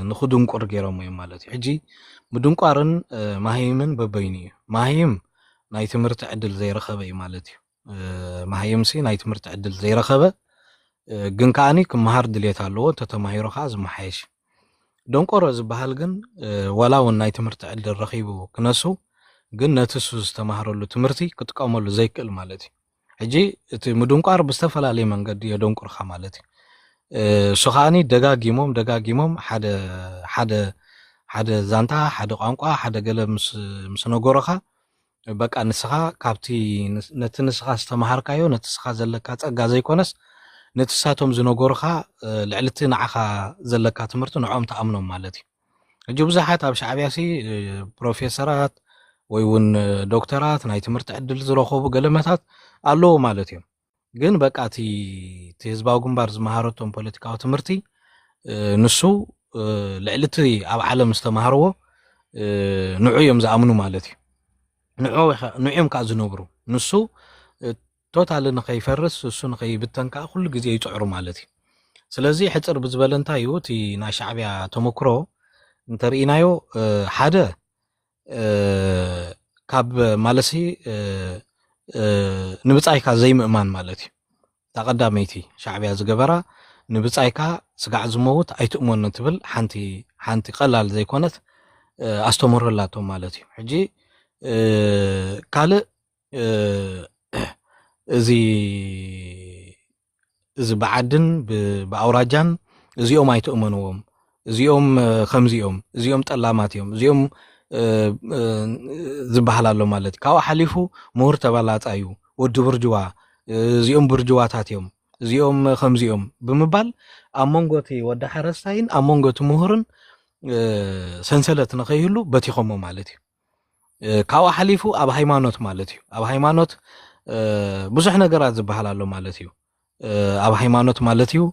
ንኽድንቁር ገይሮም እዮም ማለት እዩ ሕጂ ምድንቋርን ማሂምን በበይኑ እዩ ማሂም ናይ ትምህርቲ ዕድል ዘይረኸበ እዩ ማለት እዩ ማሂምሲ ናይ ትምህርቲ ዕድል ዘይረኸበ ግን ከዓኒ ክመሃር ድሌት ኣለዎ ተተማሂሮ ከዓ ዝመሓየሽ ደንቆሮ ዝበሃል ግን ወላ እውን ናይ ትምህርቲ ዕድል ረኺቡ ክነሱ ግን ነትሱ ዝተማሃረሉ ትምህርቲ ክጥቀመሉ ዘይክእል ማለት እዩ ሕጂ እቲ ምድንቋር ብዝተፈላለየ መንገዲ የደንቁርካ ማለት እዩ እሱ ከዓኒ ደጋጊሞም ሓደ ዛንታ ሓደ ቋንቋ ሓደ ገለ ምስ ነገሮካ በቃ ንስኻ ካብቲ ነቲ ንስኻ ዝተማሃርካዮ ነቲ ንስኻ ዘለካ ፀጋ ዘይኮነስ ነቲ ሳቶም ዝነገሩካ ልዕልቲ ንዓኻ ዘለካ ትምህርቲ ንዖም ተኣምኖም ማለት እዩ ሕጂ ብዙሓት ኣብ ሻዕብያሲ ፕሮፌሰራት ወይ እውን ዶክተራት ናይ ትምህርቲ ዕድል ዝረኸቡ ገለመታት ኣለዎ ማለት እዮም ግን በቃ እቲ ህዝባዊ ግንባር ዝመሃረቶም ፖለቲካዊ ትምህርቲ ንሱ ልዕልቲ ኣብ ዓለም ዝተማሃርዎ ንዑ እዮም ዝኣምኑ ማለት እዩ ንዑም ከዓ ዝነብሩ ንሱ ቶታሊ ንኸይፈርስ እሱ ንኸይብተን ከዓ ኩሉ ግዜ ይፅዕሩ ማለት እዩ ስለዚ ሕፅር ብዝበለ እንታይ እዩ እቲ ናይ ሻዕብያ ተመክሮ እንተርኢናዮ ሓደ ካብ ማለሲ ንብፃይካ ዘይምእማን ማለት እዩ ተቐዳመይቲ ሻዕብያ ዝገበራ ንብፃይካ ስጋዕ ዝመውት ኣይትእሞን ትብል ሓንቲ ቀላል ዘይኮነት ኣስተምረላቶም ማለት እዩ ሕጂ ካልእ እዚ ብዓድን ብኣውራጃን እዚኦም ኣይትእመንዎም እዚኦም ከምዚኦም እዚኦም ጠላማት እዮም እዚኦም ዝበሃል ኣሎ ማለት ካብኡ ሓሊፉ ምሁር ተባላፃ እዩ ወዲ ብርጅዋ እዚኦም ብርጅዋታት እዮም እዚኦም ከምዚኦም ብምባል ኣብ መንጎቲ ወዲ ሓረስታይን ኣብ መንጎቲ ምሁርን ሰንሰለት ንኸይህሉ በቲኾሞ ማለት እዩ ካብኡ ሓሊፉ ኣብ ሃይማኖት ማለት እዩ ኣብ ሃይማኖት ብዙሕ ነገራት ዝበሃል ኣሎ ማለት እዩ ኣብ ሃይማኖት ማለት እዩ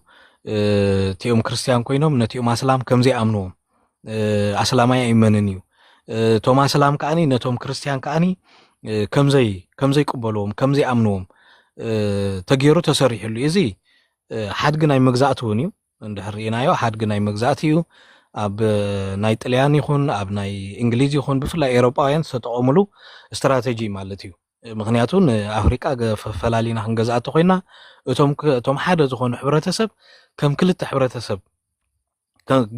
እቲኦም ክርስቲያን ኮይኖም ነቲኦም ኣስላም ከምዘይ ኣምንዎም ኣስላማይ ኣይመንን እዩ ቶም ኣስላም ከዓኒ ነቶም ክርስቲያን ከዓኒ ከምዘይ ቅበልዎም ከምዘይ ኣምንዎም ተገይሩ ተሰሪሕሉ እዚ ሓድጊ ናይ መግዛእቲ እውን እዩ እንድሕር ርኢናዮ ሓድጊ ናይ መግዛእቲ እዩ ኣብ ናይ ጣልያን ይኹን ኣብ ናይ እንግሊዝ ይኹን ብፍላይ ኤውሮጳውያን ዝተጠቐሙሉ ስትራቴጂ ማለት እዩ ምክንያቱ ንኣፍሪቃ ፈላሊና ክንገዛእቲ ኮይና እቶም ሓደ ዝኾኑ ሕብረተሰብ ከም ክልተ ሕብረተሰብ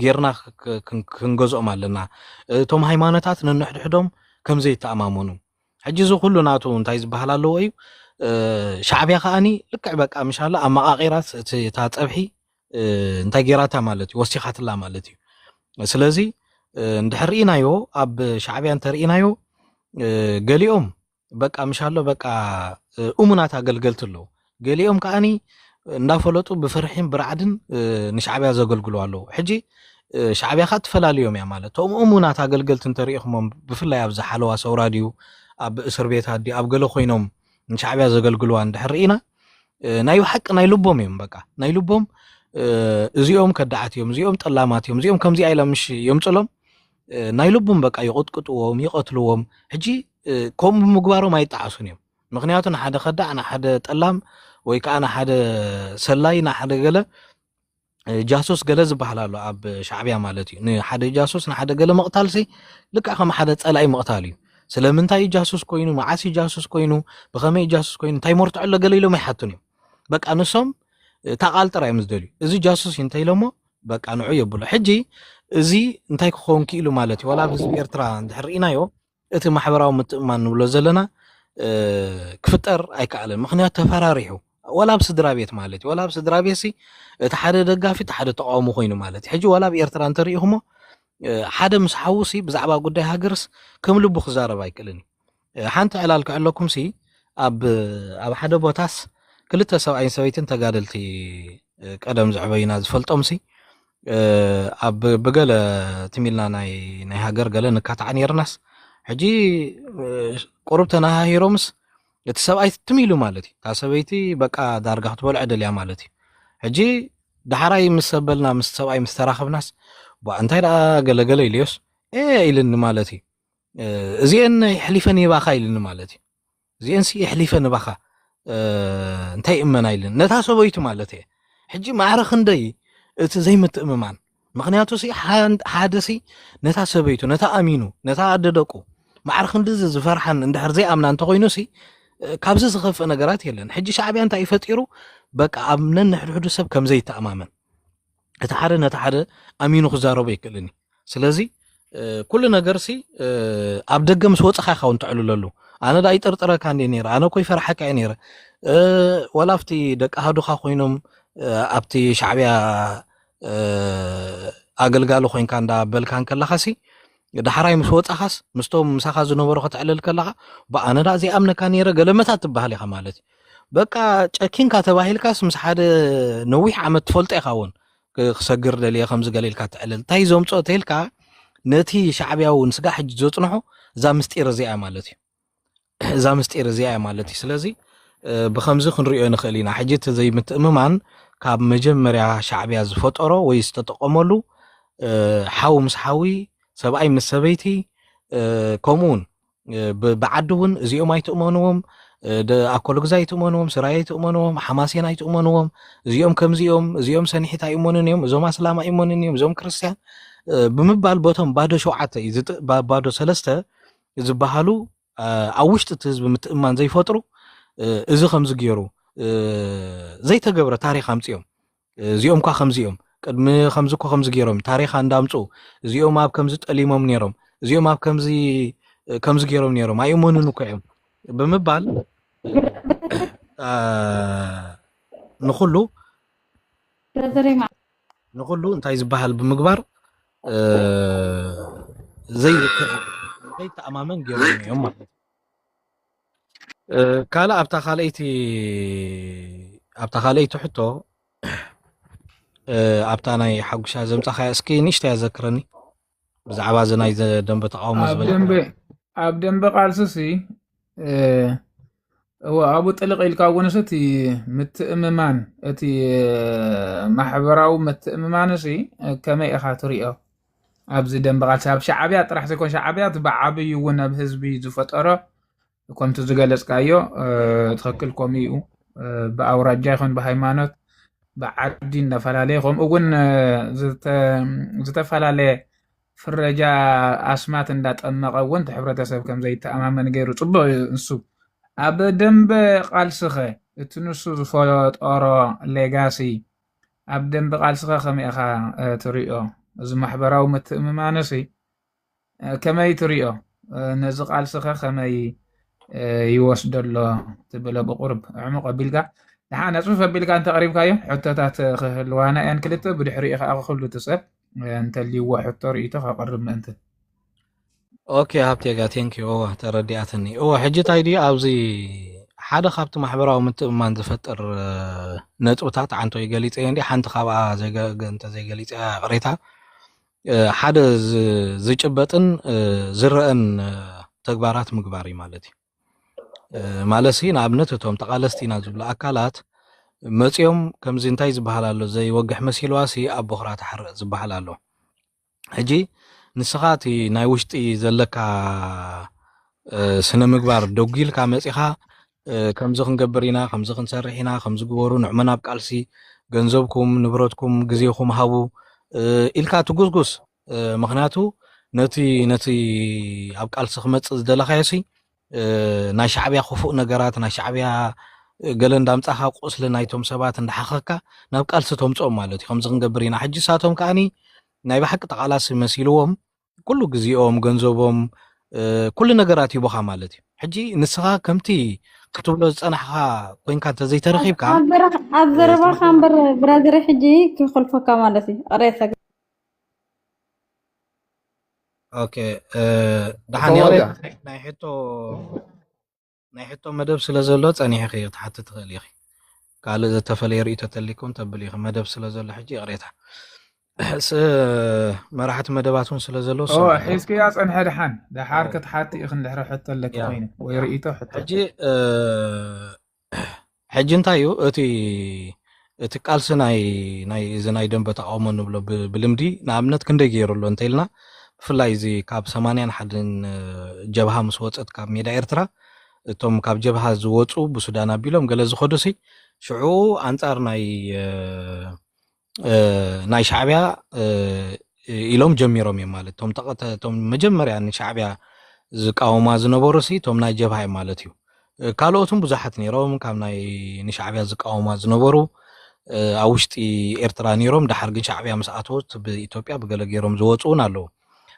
ጌርና ክንገዝኦም ኣለና እቶም ሃይማኖታት ነንሕድሕዶም ከምዘይ ተኣማመኑ ሕጂ እዚ ኩሉ ናቱ እንታይ ዝበሃል ኣለዎ እዩ ሻዕብያ ከዓኒ ልክዕ በቃ ምሻላ ኣብ መቃቂራት እታ ፀብሒ እንታይ ጌራታ ማለት እዩ ወሲኻትላ ማለት እዩ ስለዚ እንድሕር ርኢናዮ ኣብ ሻዕብያ እንተርኢናዮ ገሊኦም በቃ ምሻሎ በቃ እሙናት ኣገልገልቲ ኣለዉ ገሊኦም ከዓኒ እንዳፈለጡ ብፍርሕን ብራዕድን ንሻዕብያ ዘገልግሉ ኣለዉ ሕጂ ሻዕብያ ካ ትፈላለዮም እያ ማለት ቶም እሙናት ኣገልገልቲ እንተሪኢኹሞም ብፍላይ ኣብ ዝሓለዋ ሰውራድዩ ኣብ እስር ቤት ኣዲ ኣብ ገለ ኮይኖም ንሻዕብያ ዘገልግልዋ እንድሕር ርኢና ናይ ሓቂ ናይ ልቦም እዮም በቃ ናይ ልቦም እዚኦም ከዳዓት እዮም እዚኦም ጠላማት እዮም እዚኦም ከምዚ ኢሎም ምሽ የምፅሎም ናይ ልቦም በቃ ይቆጥቅጥዎም ይቀትልዎም ሕጂ ከምኡ ብምግባሮም ኣይጣዓሱን እዮም ምክንያቱ ንሓደ ከዳዕ ንሓደ ጠላም ወይ ከዓ ንሓደ ሰላይ ንሓደ ገለ ጃሱስ ገለ ዝበሃል ኣሎ ኣብ ሻዕብያ ማለት እዩ ንሓደ ጃሱስ ንሓደ ገለ መቕታልሲ ልክዕ ከም ሓደ ፀላኢ መቕታል እዩ ስለምንታይ ጃሱስ ኮይኑ መዓሲ ጃሱስ ኮይኑ ብኸመይ ጃሱስ ኮይኑ እንታይ መርትዖ ኣሎ ገለ ኢሎም ኣይሓቱን እዮም በቃ ንሶም ታቃል ጥራይ ምስ ደልዩ እዚ ጃሱስ እንታይ ኢሎሞ በቃ ንዑ የብሎ ሕጂ እዚ እንታይ ክኸውን ክኢሉ ማለት እዩ ዋላ ህዝቢ ኤርትራ እንድሕር ርኢናዮ እቲ ማሕበራዊ ምትእምማን ንብሎ ዘለና ክፍጠር ኣይከኣለን ምክንያቱ ተፈራሪሑ ወላ ብስድራ ቤት ማለት እዩ ወላ ብስድራ ቤት ሲ እቲ ሓደ ደጋፊ እቲ ሓደ ተቃውሞ ኮይኑ ማለት እዩ ሕጂ ወላ ብኤርትራ እንተሪኢኹሞ ሓደ ምስ ሓውሲ ብዛዕባ ጉዳይ ሃገርስ ከም ልቡ ክዛረብ ኣይክእልን ሓንቲ ዕላል ክዕለኩም ሲ ኣብ ሓደ ቦታስ ክልተ ሰብኣይን ሰበይትን ተጋደልቲ ቀደም ዝዕበይና ዝፈልጦም ሲ ኣብ ብገለ ትሚልና ናይ ሃገር ገለ ንካታዕ ነርናስ ሕጂ ቁሩብ ተናሃሂሮምስ እቲ ሰብኣይ ትሚሉ ማለት እዩ ታ ሰበይቲ በቃ ዳርጋ ክትበልዖ ደልያ ማለት እዩ ሕጂ ዳሕራይ ምስ ሰበልና ምስ ሰብኣይ ምስ ተራኸብናስ እንታይ ደኣ ገለገለ ኢልዮስ ኢልኒ ማለት እዩ እዚአን ይሕሊፈን ይባኻ ኢልኒ ማለት እዩ እዚአን ሲ ይሕሊፈን ይባኻ እንታይ እመና ኢልን ነታ ሰበይቱ ማለት እየ ሕጂ ማዕረ ክንደይ እቲ ዘይምትእምማን ምክንያቱ ሲ ሓደ ሲ ነታ ሰበይቱ ነታ ኣሚኑ ነታ ኣደደቁ ማዕረ ክንዲ ዝፈርሓን እንድሕር ዘይኣምና እንተኮይኑ ሲ ካብዚ ዝኸፍእ ነገራት የለን ሕጂ ሻዕብያ እንታይ ይፈጢሩ በቃ ኣብ ነንሕድሕዱ ሰብ ከምዘይ ተኣማመን እቲ ሓደ ነቲ ሓደ ኣሚኑ ክዛረቡ ይክእልኒ ስለዚ ኩሉ ነገር ሲ ኣብ ደገ ምስ ወፅኻ ይኸውን ትዕልለሉ ኣነ ዳ ይጥርጥረካ እንዴ ነይረ ኣነ ኮይ ፈርሐካ እየ ነይረ ወላ ኣብቲ ደቂ ሃዱኻ ኮይኖም ኣብቲ ሻዕብያ ኣገልጋሊ ኮይንካ እንዳበልካ ከለኻሲ ድሓራይ ምስ ወፃኻስ ምስቶም ምሳኻ ዝነበሩ ክትዕልል ከለኻ ኣነ ዳ ዘይኣምነካ ነይረ ገለመታት ትበሃል ኢኻ ማለት እዩ በቃ ጨኪንካ ተባሂልካስ ምስ ሓደ ነዊሕ ዓመት ትፈልጦ ኢኻ እውን ክሰግር ደልየ ከምዚ ገሊልካ ትዕልል እንታይ ዘምፅኦ ተይልካ ነቲ ሻዕብያው ንስጋ ሕጂ ዘፅንሖ እዛ ምስጢር እዚኣ ማለት እዩ እዛ ምስጢር እዚኣ ማለት እዩ ስለዚ ብከምዚ ክንሪኦ ንኽእል ኢና ሕጂ እቲ ዘይምትእምማን ካብ መጀመርያ ሻዕብያ ዝፈጠሮ ወይ ዝተጠቀመሉ ሓዊ ምስ ሓዊ ሰብኣይ ምስ ሰበይቲ ከምኡውን ብዓዲ እውን እዚኦም ኣይትእመንዎም ኣኮሎ ግዛ ኣይትእመንዎም ስራይ ኣይትእመንዎም ሓማሴን ኣይትእመንዎም እዚኦም ከምዚኦም እዚኦም ሰኒሒት ኣይእመኑን እዮም እዞም ኣስላም ኣይእመኑን እዮም እዞም ክርስቲያን ብምባል ቦቶም ባዶ 7 እዩ ባዶ 3 ዝበሃሉ ኣብ ውሽጢ እቲ ህዝቢ ምትእማን ዘይፈጥሩ እዚ ከምዚ ገይሩ ዘይተገብረ ታሪክ ኣምፅኦም እዚኦም ኳ ከምዚኦም ቅድሚ ከምዚ እኮ ከምዚ ገይሮም ታሪክ እንዳምፁ እዚኦም ኣብ ከምዚ ጠሊሞም ነይሮም እዚኦም ኣብ ከምዚ ገይሮም ነይሮም ኣይእመኑን እኮ እዮም ብምባል ንኩሉ እንታይ ዝበሃል ብምግባር ዘይተኣማመን ገይሮም እዮም ማለት ካልእ ኣብታ ካልአይቲ ሕቶ ኣብታ ናይ ሓጉሻ ዘምፃኻያ እስኪ ንእሽተይ ያዘክረኒ ብዛዕባ እዚ ናይ ደንበ ተቃውሞ ዝብል ኣብ ደንበ ቃልሲ ኣብኡ ጥልቅ ኢልካ እውን እቲ ምትእምማን እቲ ማሕበራዊ ምትእምማን ከመይ ኢኻ ትሪኦ ኣብዚ ደንበ ቃልሲ ኣብ ሻዕብያ ጥራሕ ዘይኮን ሻዕብያ እቲ ብዓብይ እውን ኣብ ህዝቢ ዝፈጠሮ ከምቲ ዝገለፅካዮ ትኽክል ከምኡ እዩ ብኣውራጃ ይኹን ብሃይማኖት ብዓዲ እናፈላለየ ከምኡ እውን ዝተፈላለየ ፍረጃ ኣስማት እንዳጠመቐ እውን እቲ ሕብረተሰብ ከም ዘይተኣማመን ገይሩ ፅቡቅ ንሱ ኣብ ደንበ ቃልስኸ እቲ ንሱ ዝፈጠሮ ሌጋሲ ኣብ ደንበ ቃልስኸ ከመይ ኢኻ ትሪኦ እዚ ማሕበራዊ ምትእምማንሲ ከመይ ትሪኦ ነዚ ቃልስኸ ከመይ ይወስደሎ ትብለ ብቁርብ ዕሙቕ ኣቢልካ ድሓነ ፅሑፍ ኣቢልካ እንተቕሪብካዮ ሕቶታት ክህልዋና እየን ክልተ ብድሕሪኡ ከዓ ክህሉ ትሰብ እንተልይዎ ሕቶ ርእቶ ከቕርብ ምእንቲ ኦኬ ሃብቴጋ ቴንኪዩ ተረዲኣትኒ ሕጂ እንታይ ድዩ ኣብዚ ሓደ ካብቲ ማሕበራዊ ምትእምማን ዝፈጥር ነጥብታት ዓንቶ ይገሊፀ እንዲ ሓንቲ ካብኣ ዘይገሊፀ ቅሬታ ሓደ ዝጭበጥን ዝረአን ተግባራት ምግባር እዩ ማለት እዩ ማለት ንኣብነት እቶም ተቃለስቲና ዝብሉ ኣካላት መፂኦም ከምዚ እንታይ ዝበሃል ኣሎ ዘይወግሕ መሲልዋሲ ኣብ ቦኽራ ተሓርቕ ዝበሃል ኣሎ ሕጂ ንስኻ እቲ ናይ ውሽጢ ዘለካ ስነ ምግባር ደጉልካ መፂኻ ከምዚ ክንገብር ኢና ከምዚ ክንሰርሕ ኢና ከምዚ ግበሩ ንዕመና ኣብ ቃልሲ ገንዘብኩም ንብረትኩም ግዜኩም ሃቡ ኢልካ ትጉስጉስ ምክንያቱ ነቲ ኣብ ቃልሲ ክመፅእ ዝደለኻዮሲ ናይ ሻዕብያ ክፉእ ነገራት ናይ ሻዕብያ ገለ እንዳምፃኻ ቁስሊ ናይቶም ሰባት እንዳሓኸካ ናብ ቃልሲ ተምፅኦም ማለት እዩ ከምዚ ክንገብር ኢና ሕጂ ሳቶም ከዓኒ ናይ ብሓቂ ተቃላሲ መሲልዎም ኩሉ ግዜኦም ገንዘቦም ኩሉ ነገራት ይቦኻ ማለት እዩ ሕጂ ንስኻ ከምቲ ክትብሎ ዝፀናሕኻ ኮንካ እንተዘይተረኺብካ ኣብ ዘረባኻ እምበር ብራዘር ሕጂ ክኸልፈካ ማለት እዩ ቅሬታ ኦኬ ድሓን ናይ ሕቶ መደብ ስለ ዘሎ ፀኒሐ ክትሓትት ትኽእል ኢኺ ካልእ ዘተፈለየ ርእቶ ተሊኩም ተብል ኢኺ መደብ ስለ ዘሎ ሕጂ ቅሬታ መራሕቲ መደባት እውን ስለ ዘሎ ሒዝክያ ፀንሐ ድሓር ክትሓቲ ኢኺ እንድሕሪ ሕቶ ኣለካ ኮይኑ ወይ ርእቶ ሕቶ ሕጂ እንታይ እዩ እቲ ቃልሲ እዚ ናይ ደንበ ተቃውሞ ንብሎ ብልምዲ ንኣብነት ክንደይ ገይሩሎ እንተኢልና ብፍላይ እዚ ካብ 81 ጀብሃ ምስ ወፀት ካብ ሜዳ ኤርትራ እቶም ካብ ጀብሃ ዝወፁ ብሱዳን ኣቢሎም ገለ ዝኸዱሲ ሽዑ ኣንጻር ናይ ሻዕብያ ኢሎም ጀሚሮም እዮም ማለት እቶም መጀመርያ ንሻዕብያ ዝቃወማ ዝነበሩሲ እቶም ናይ ጀብሃ እዮም ማለት እዩ ካልኦቱም ብዙሓት ነይሮም ካብ ናይ ንሻዕብያ ዝቃወማ ዝነበሩ ኣብ ውሽጢ ኤርትራ ነይሮም ድሓር ግን ሻዕብያ ምስ ኣተወት ብኢትዮጵያ ብገለ ገይሮም ዝወፁ እውን ኣለዉ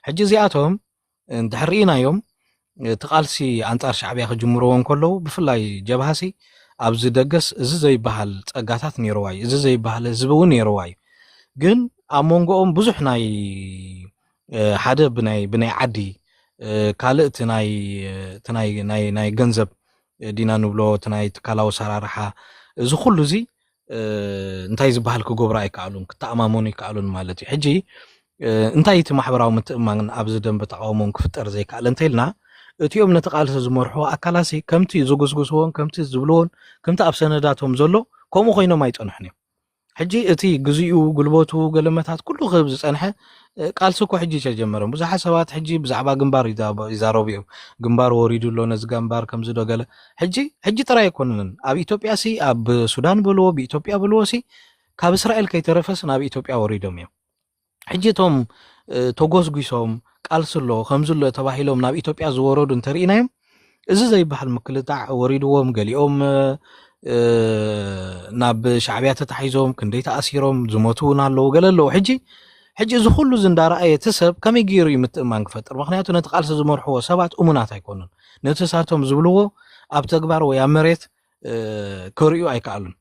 ሕጂ እዚኣቶም እንድሕሪኢናዮም ተቃልሲ አንጻር ሻዕብያ ክጅምርዎን ከለዉ ብፍላይ ጀብሃሲ ኣብዚ ደገስ እዚ ዘይበሃል ፀጋታት ነይርዋ እዩ እዚ ዘይበሃል ህዝቢ እውን ነይርዋ እዩ ግን ኣብ መንጎኦም ብዙሕ ናይ ሓደ ብናይ ዓዲ ካልእ ናይ ገንዘብ ዲና ንብሎ ናይ ትካላዊ ሰራርሓ እዚ ኩሉ እዚ እንታይ ዝበሃል ክገብሩ ኣይከኣሉን ክተኣማመኑ ይከኣሉን ማለት እዩ ሕጂ እንታይ እቲ ማሕበራዊ ምትእምማን ኣብዚ ደንቢ ተቃውሞን ክፍጠር ዘይከኣል እንተኢልና እቲኦም ነቲ ቃልሲ ዝመርሕዎ ኣካላሲ ከምቲ ዝጉስጉስዎን ከምቲ ዝብልዎን ከምቲ ኣብ ሰነዳቶም ዘሎ ከምኡ ኮይኖም ኣይፀንሑን እዮም ሕጂ እቲ ግዜኡ ጉልበቱ ገለመታት ኩሉ ክህብ ዝፀንሐ ቃልሲ እኮ ሕጂ ተጀመረም ብዙሓት ሰባት ሕጂ ብዛዕባ ግንባር ይዛረቡ እዮም ግንባር ወሪዱ ኣሎ ነዚ ግንባር ከምዚ ደገለ ሕጂ ጥራይ ኣይኮነን ኣብ ኢትዮጵያ ሲ ኣብ ሱዳን ብልዎ ብኢትዮጵያ ብልዎ ሲ ካብ እስራኤል ከይተረፈስ ናብ ኢትዮጵያ ወሪዶም እዮም ሕጂ እቶም ተጎስጒሶም ቃልሲ ኣሎ ከምዚ ኣሎ ተባሂሎም ናብ ኢትዮጵያ ዝወረዱ እንተሪኢናዮም እዚ ዘይበሃል ምክልታዕ ወሪድዎም ገሊኦም ናብ ሻዕብያ ተታሒዞም ክንደይ ተኣሲሮም ዝሞቱ እውን ኣለዉ ገለ ኣለዉ ሕጂ እዚ ኩሉ ዝንዳረኣየ እቲ ሰብ ከመይ ገይሩ እዩ ምትእምማን ክፈጥር ምክንያቱ ነቲ ቃልሲ ዝመርሕዎ ሰባት እሙናት ኣይኮኑን ነቲ ሳቶም ዝብልዎ ኣብ ተግባር ወይ ኣብ መሬት ክርእዩ ኣይከኣሉን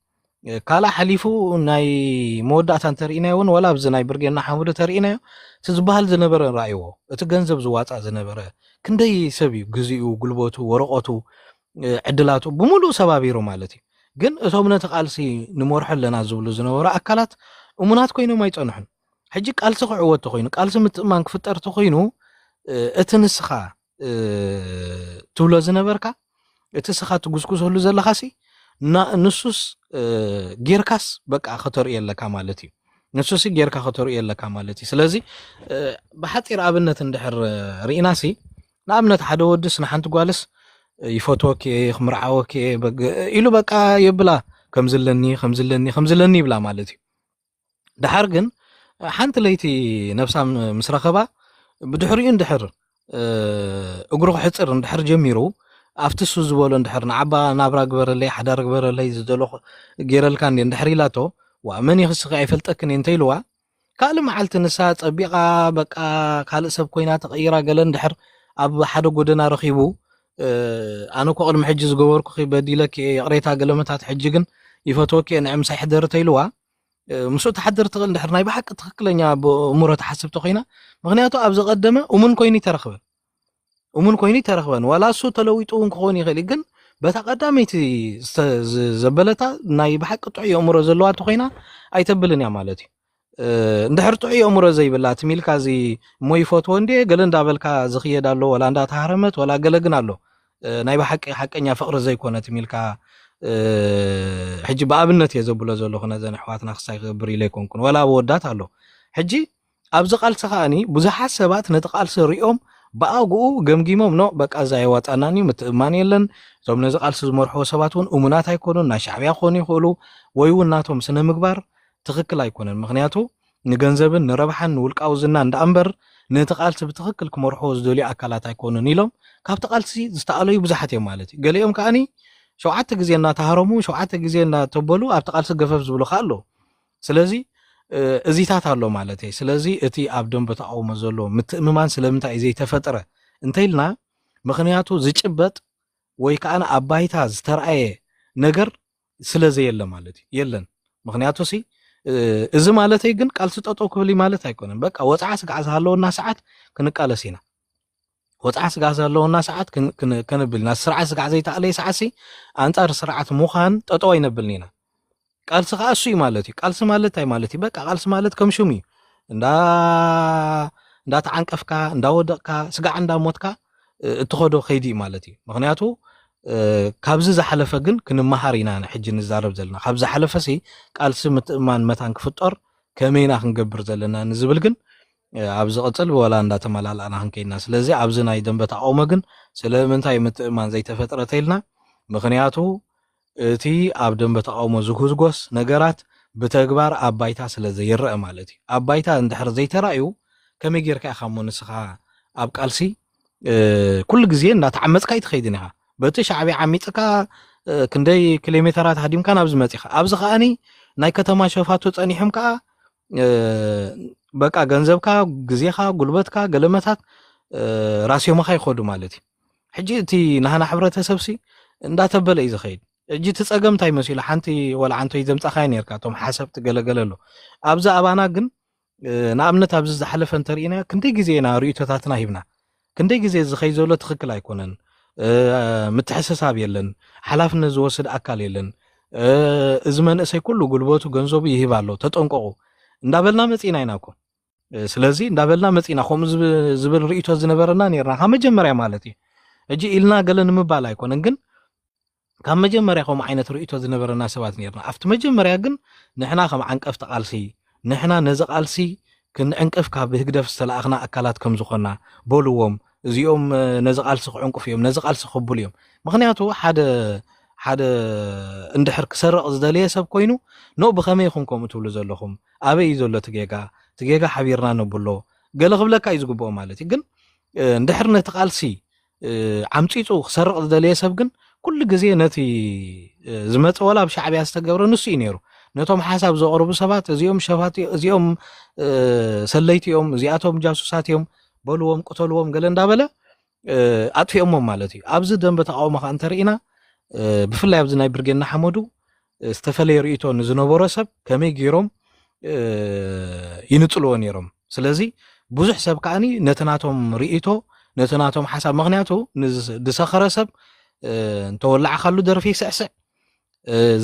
ካልእ ሓሊፉ ናይ መወዳእታ እንተሪኢናዮ እውን ወላ ኣብዚ ናይ ብርጌና ሓሙዶ ተሪኢናዮ እቲ ዝበሃል ዝነበረ ንራእይዎ እቲ ገንዘብ ዝዋፃእ ዝነበረ ክንደይ ሰብ እዩ ግዜኡ ጉልበቱ ወረቐቱ ዕድላቱ ብሙሉእ ሰባቢሩ ማለት እዩ ግን እቶም ነቲ ቃልሲ ንመርሖ ኣለና ዝብሉ ዝነበሩ ኣካላት እሙናት ኮይኖም ኣይፀንሑን ሕጂ ቃልሲ ክዕወ እንተኮይኑ ቃልሲ ምትእምማን ክፍጠር እንተኮይኑ እቲ ንስኻ ትብሎ ዝነበርካ እቲ ስኻ ትጉስጉሰሉ ዘለኻሲ ንሱስ ጌርካስ በቃ ከተርእዮ ኣለካ ማለት እዩ ንሱስ ጌርካ ከተርእዮ ኣለካ ማለት እዩ ስለዚ ብሓፂር ኣብነት እንድሕር ርኢናሲ ንኣብነት ሓደ ወድስ ንሓንቲ ጓልስ ይፈትወክ ክምርዓወክ ኢሉ በቃ የብላ ከምዝለኒ ይብላ ማለት እዩ ድሓር ግን ሓንቲ ለይቲ ነብሳ ምስ ረኸባ ብድሕሪኡ እንድሕር እግሩ ክሕፅር እንድሕር ጀሚሩ ኣብቲ እሱ ዝበሎ እንድሕር ንዓባ ናብራ ግበረለይ ሓዳር ግበረለይ ዝደለኹ ገይረልካ እንድሕር ኢላቶ ዋ መን ይኽስኺ ኣይፈልጠክን እንተኢልዋ ካልእ መዓልቲ ንሳ ፀቢቓ በቃ ካልእ ሰብ ኮይና ተቐይራ ገለ እንድሕር ኣብ ሓደ ጎደና ረኺቡ ኣነ እኮ ቅድሚ ሕጂ ዝገበርኩ በዲለክ የቕሬታ ገለመታት ሕጂ ግን ይፈትወክ ንዕምሳይ ሕደር ተኢልዋ ምስኡ ተሓድር ትኽእል እንድሕር ናይ ብሓቂ ትክክለኛ ብእሙሮ ተሓስብ ተኮይና ምክንያቱ ኣብ ዝቐደመ እሙን ኮይኑ ተረኽበን ዋላ እሱ ተለዊጡ እውን ክኾን ይኽእል ግን በታ ቀዳመይቲ ዘበለታ ናይ ብሓቂ ጥዑይ እሙሮ ዘለዋ ተኮይና ኣይተብልን እያ ማለት እዩ እንድሕር ጥዑይ እሙሮ ዘይብላ ትሚልካ እዚ እሞ ይፈትዎ እንዴ ገለ እንዳበልካ ዝኽየድ ኣሎ ወላ እንዳተሃረመት ወላ ገለ ግን ኣሎ ናይ ብሓቂ ሓቀኛ ፍቕሪ ዘይኮነ ትሚልካ ሕጂ ብኣብነት እየ ዘብሎ ዘለኹ ነዘን ኣሕዋትና ክሳይ ክገብር ኢለ ይኮንኩን ወላ ብወዳት ኣሎ ሕጂ ኣብዚ ቃልሲ ከዓኒ ብዙሓት ሰባት ነቲ ቃልሲ ሪኦም ብኣግኡ ገምጊሞም ኖ በቃ እዛ የዋጣናኒ ምትእማን የለን እቶም ነዚ ቃልሲ ዝመርሕዎ ሰባት እውን እሙናት ኣይኮኑን ናይ ሻዕብያ ክኾኑ ይኽእሉ ወይ እውን ናቶም ስነ ምግባር ትክክል ኣይኮነን ምክንያቱ ንገንዘብን ንረብሓን ንውልቃዊ ዝና እንዳእምበር ነቲ ቃልሲ ብትክክል ክመርሕዎ ዝደልዩ ኣካላት ኣይኮኑን ኢሎም ካብቲ ቃልሲ ዝተኣለዩ ብዙሓት እዮም ማለት እዩ ገሊኦም ከዓኒ 7 ግዜ እናተሃረሙ 7 ግዜ እናተበሉ ኣብቲ ቃልሲ ገፈፍ ዝብሉ ኣሎ ስለዚ እዚታት ኣሎ ማለት እዩ ስለዚ እቲ ኣብ ደንቢ ተቃውሞ ዘሎ ምትእምማን ስለምንታይ ዘይተፈጠረ እንተኢልና ምክንያቱ ዝጭበጥ ወይ ከዓ ኣብ ባይታ ዝተረኣየ ነገር ስለዘየለ ማለት እዩ የለን ምክንያቱ ሲ እዚ ማለት ግን ቃልሲ ጠጠው ክብል ማለት ኣይኮነን በቃ ወፃዓ ስጋዕ ዘለውና ሰዓት ክንቃለስ ኢና ወፃዓ ስጋዕ ዘለውና ሰዓት ክንብልና ስርዓት ስጋዕ ዘይተኣለየ ሰዓት ሲ አንጻር ስርዓት ሙኻን ጠጠው ኣይነብልን ኢና ቃልሲ ከዓ እሱ እዩ ማለት እዩ ቃልሲ ማለት እንታይ ማለት እዩ በቃ ቃልሲ ማለት ከም ሽሙ እዩ እንዳተዓንቀፍካ እንዳወደቕካ ስጋዕ እንዳሞትካ እትኸዶ ከይዲ ማለት እዩ ምክንያቱ ካብዚ ዝሓለፈ ግን ክንመሃር ኢና ሕጂ ንዛረብ ዘለና ካብ ዝሓለፈ ሲ ቃልሲ ምትእምማን መታን ክፍጠር ከመይና ክንገብር ዘለና ንዝብል ግን ኣብ ዝቕፅል ወላ እንዳተመላልኣና ክንከይድና ስለዚ ኣብዚ ናይ ደንቢ ተቃውሞ ግን ስለምንታይ ምትእምማን ዘይተፈጠረ ተኢልና ምክንያቱ እቲ ኣብ ደንቢ ተቃውሞ ዝጉስጎስ ነገራት ብተግባር ኣብ ባይታ ስለዘይረአ ማለት እዩ ኣብ ባይታ እንድሕር ዘይተራእዩ ከመይ ጌርካ ኢኻ እሞ ንስኻ ኣብ ቃልሲ ኩሉ ግዜ እንዳተዓመፅካ ይትኸይድን ኢኻ በቲ ሻዕብያ ዓሚፅካ ክንደይ ኪሎሜተራት ሃዲምካ ናብዚ መፂኻ ኣብዚ ከዓኒ ናይ ከተማ ሸፋቱ ፀኒሖም ከዓ በቃ ገንዘብካ ግዜኻ ጉልበትካ ገለመታት ራስዮምካ ይኸዱ ማለት እዩ ሕጂ እቲ ናህና ሕብረተሰብሲ እንዳተበለ እዩ ዝኸይድ እጂ ትፀገም እንታይ መሲሉ ሓንቲ ወላ ዓንቶ ዘምፃኻይ ነርካ ቶም ሓሰብ ትገለገለሎ ኣብዛ ኣባና ግን ንኣብነት ኣብዚ ዝሓለፈ እንተሪእና ክንደይ ግዜና ርእቶታትና ሂብና ክንደይ ግዜ ዝኸይድ ዘሎ ትክክል ኣይኮነን ምትሕስሳብ የለን ሓላፍነት ዝወስድ ኣካል የለን እዚ መንእሰይ ኩሉ ጉልበቱ ገንዘቡ ይሂብ ኣሎ ተጠንቀቁ እንዳበልና መፂና ኢናኮ ስለዚ እንዳበልና መፂና ከምኡ ዝብል ርእቶ ዝነበረና ነርና ካብ መጀመርያ ማለት እዩ እጂ ኢልና ገለ ንምባል ኣይኮነን ግን ካብ መጀመርያ ከም ዓይነት ርእቶ ዝነበረና ሰባት ነርና ኣብቲ መጀመርያ ግን ንሕና ከም ዓንቀፍቲ ቃልሲ ንሕና ነዚ ቃልሲ ክንዕንቅፍ ካብ ህግደፍ ዝተለኣኽና ኣካላት ከም ዝኾና በልዎም እዚኦም ነዚ ቃልሲ ክዕንቅፍ እዮም ነዚ ቃልሲ ክቅቡል እዮም ምክንያቱ ሓደ እንድሕር ክሰርቕ ዝደለየ ሰብ ኮይኑ ኖ ብኸመይ ኢኹም ከምኡ ትብሉ ዘለኹም ኣበይ እዩ ዘሎ ትጌጋ ሓቢርና ነብሎ ገለ ክብለካ እዩ ዝግብኦ ማለት እዩ ግን እንድሕር ነቲ ቃልሲ ዓምፂፁ ክሰርቕ ዝደለየ ሰብ ግን ኩሉ ግዜ ነቲ ዝመፀ ወላ ብሻዕብያ ዝተገብረ ንሱ እዩ ነይሩ ነቶም ሓሳብ ዘቕርቡ ሰባት እዚኦም ሸፋት እዚኦም ሰለይቲ እዮም እዚኣቶም ጃሱሳት እዮም በልዎም ቅተልዎም ገለ እንዳበለ ኣጥፊኦሞም ማለት እዩ ኣብዚ ደንበ ተቃውሞካ እንተርኢና ብፍላይ ኣብዚ ናይ ብርጌና ሓመዱ ዝተፈለየ ርእቶ ንዝነበሮ ሰብ ከመይ ገይሮም ይንጥልዎ ነይሮም ስለዚ ብዙሕ ሰብ ከዓኒ ነተናቶም ርእቶ ነተናቶም ሓሳብ ምክንያቱ ዝሰኸረ ሰብ እንተወላዕካሉ ደርፊ ይስዕስዕ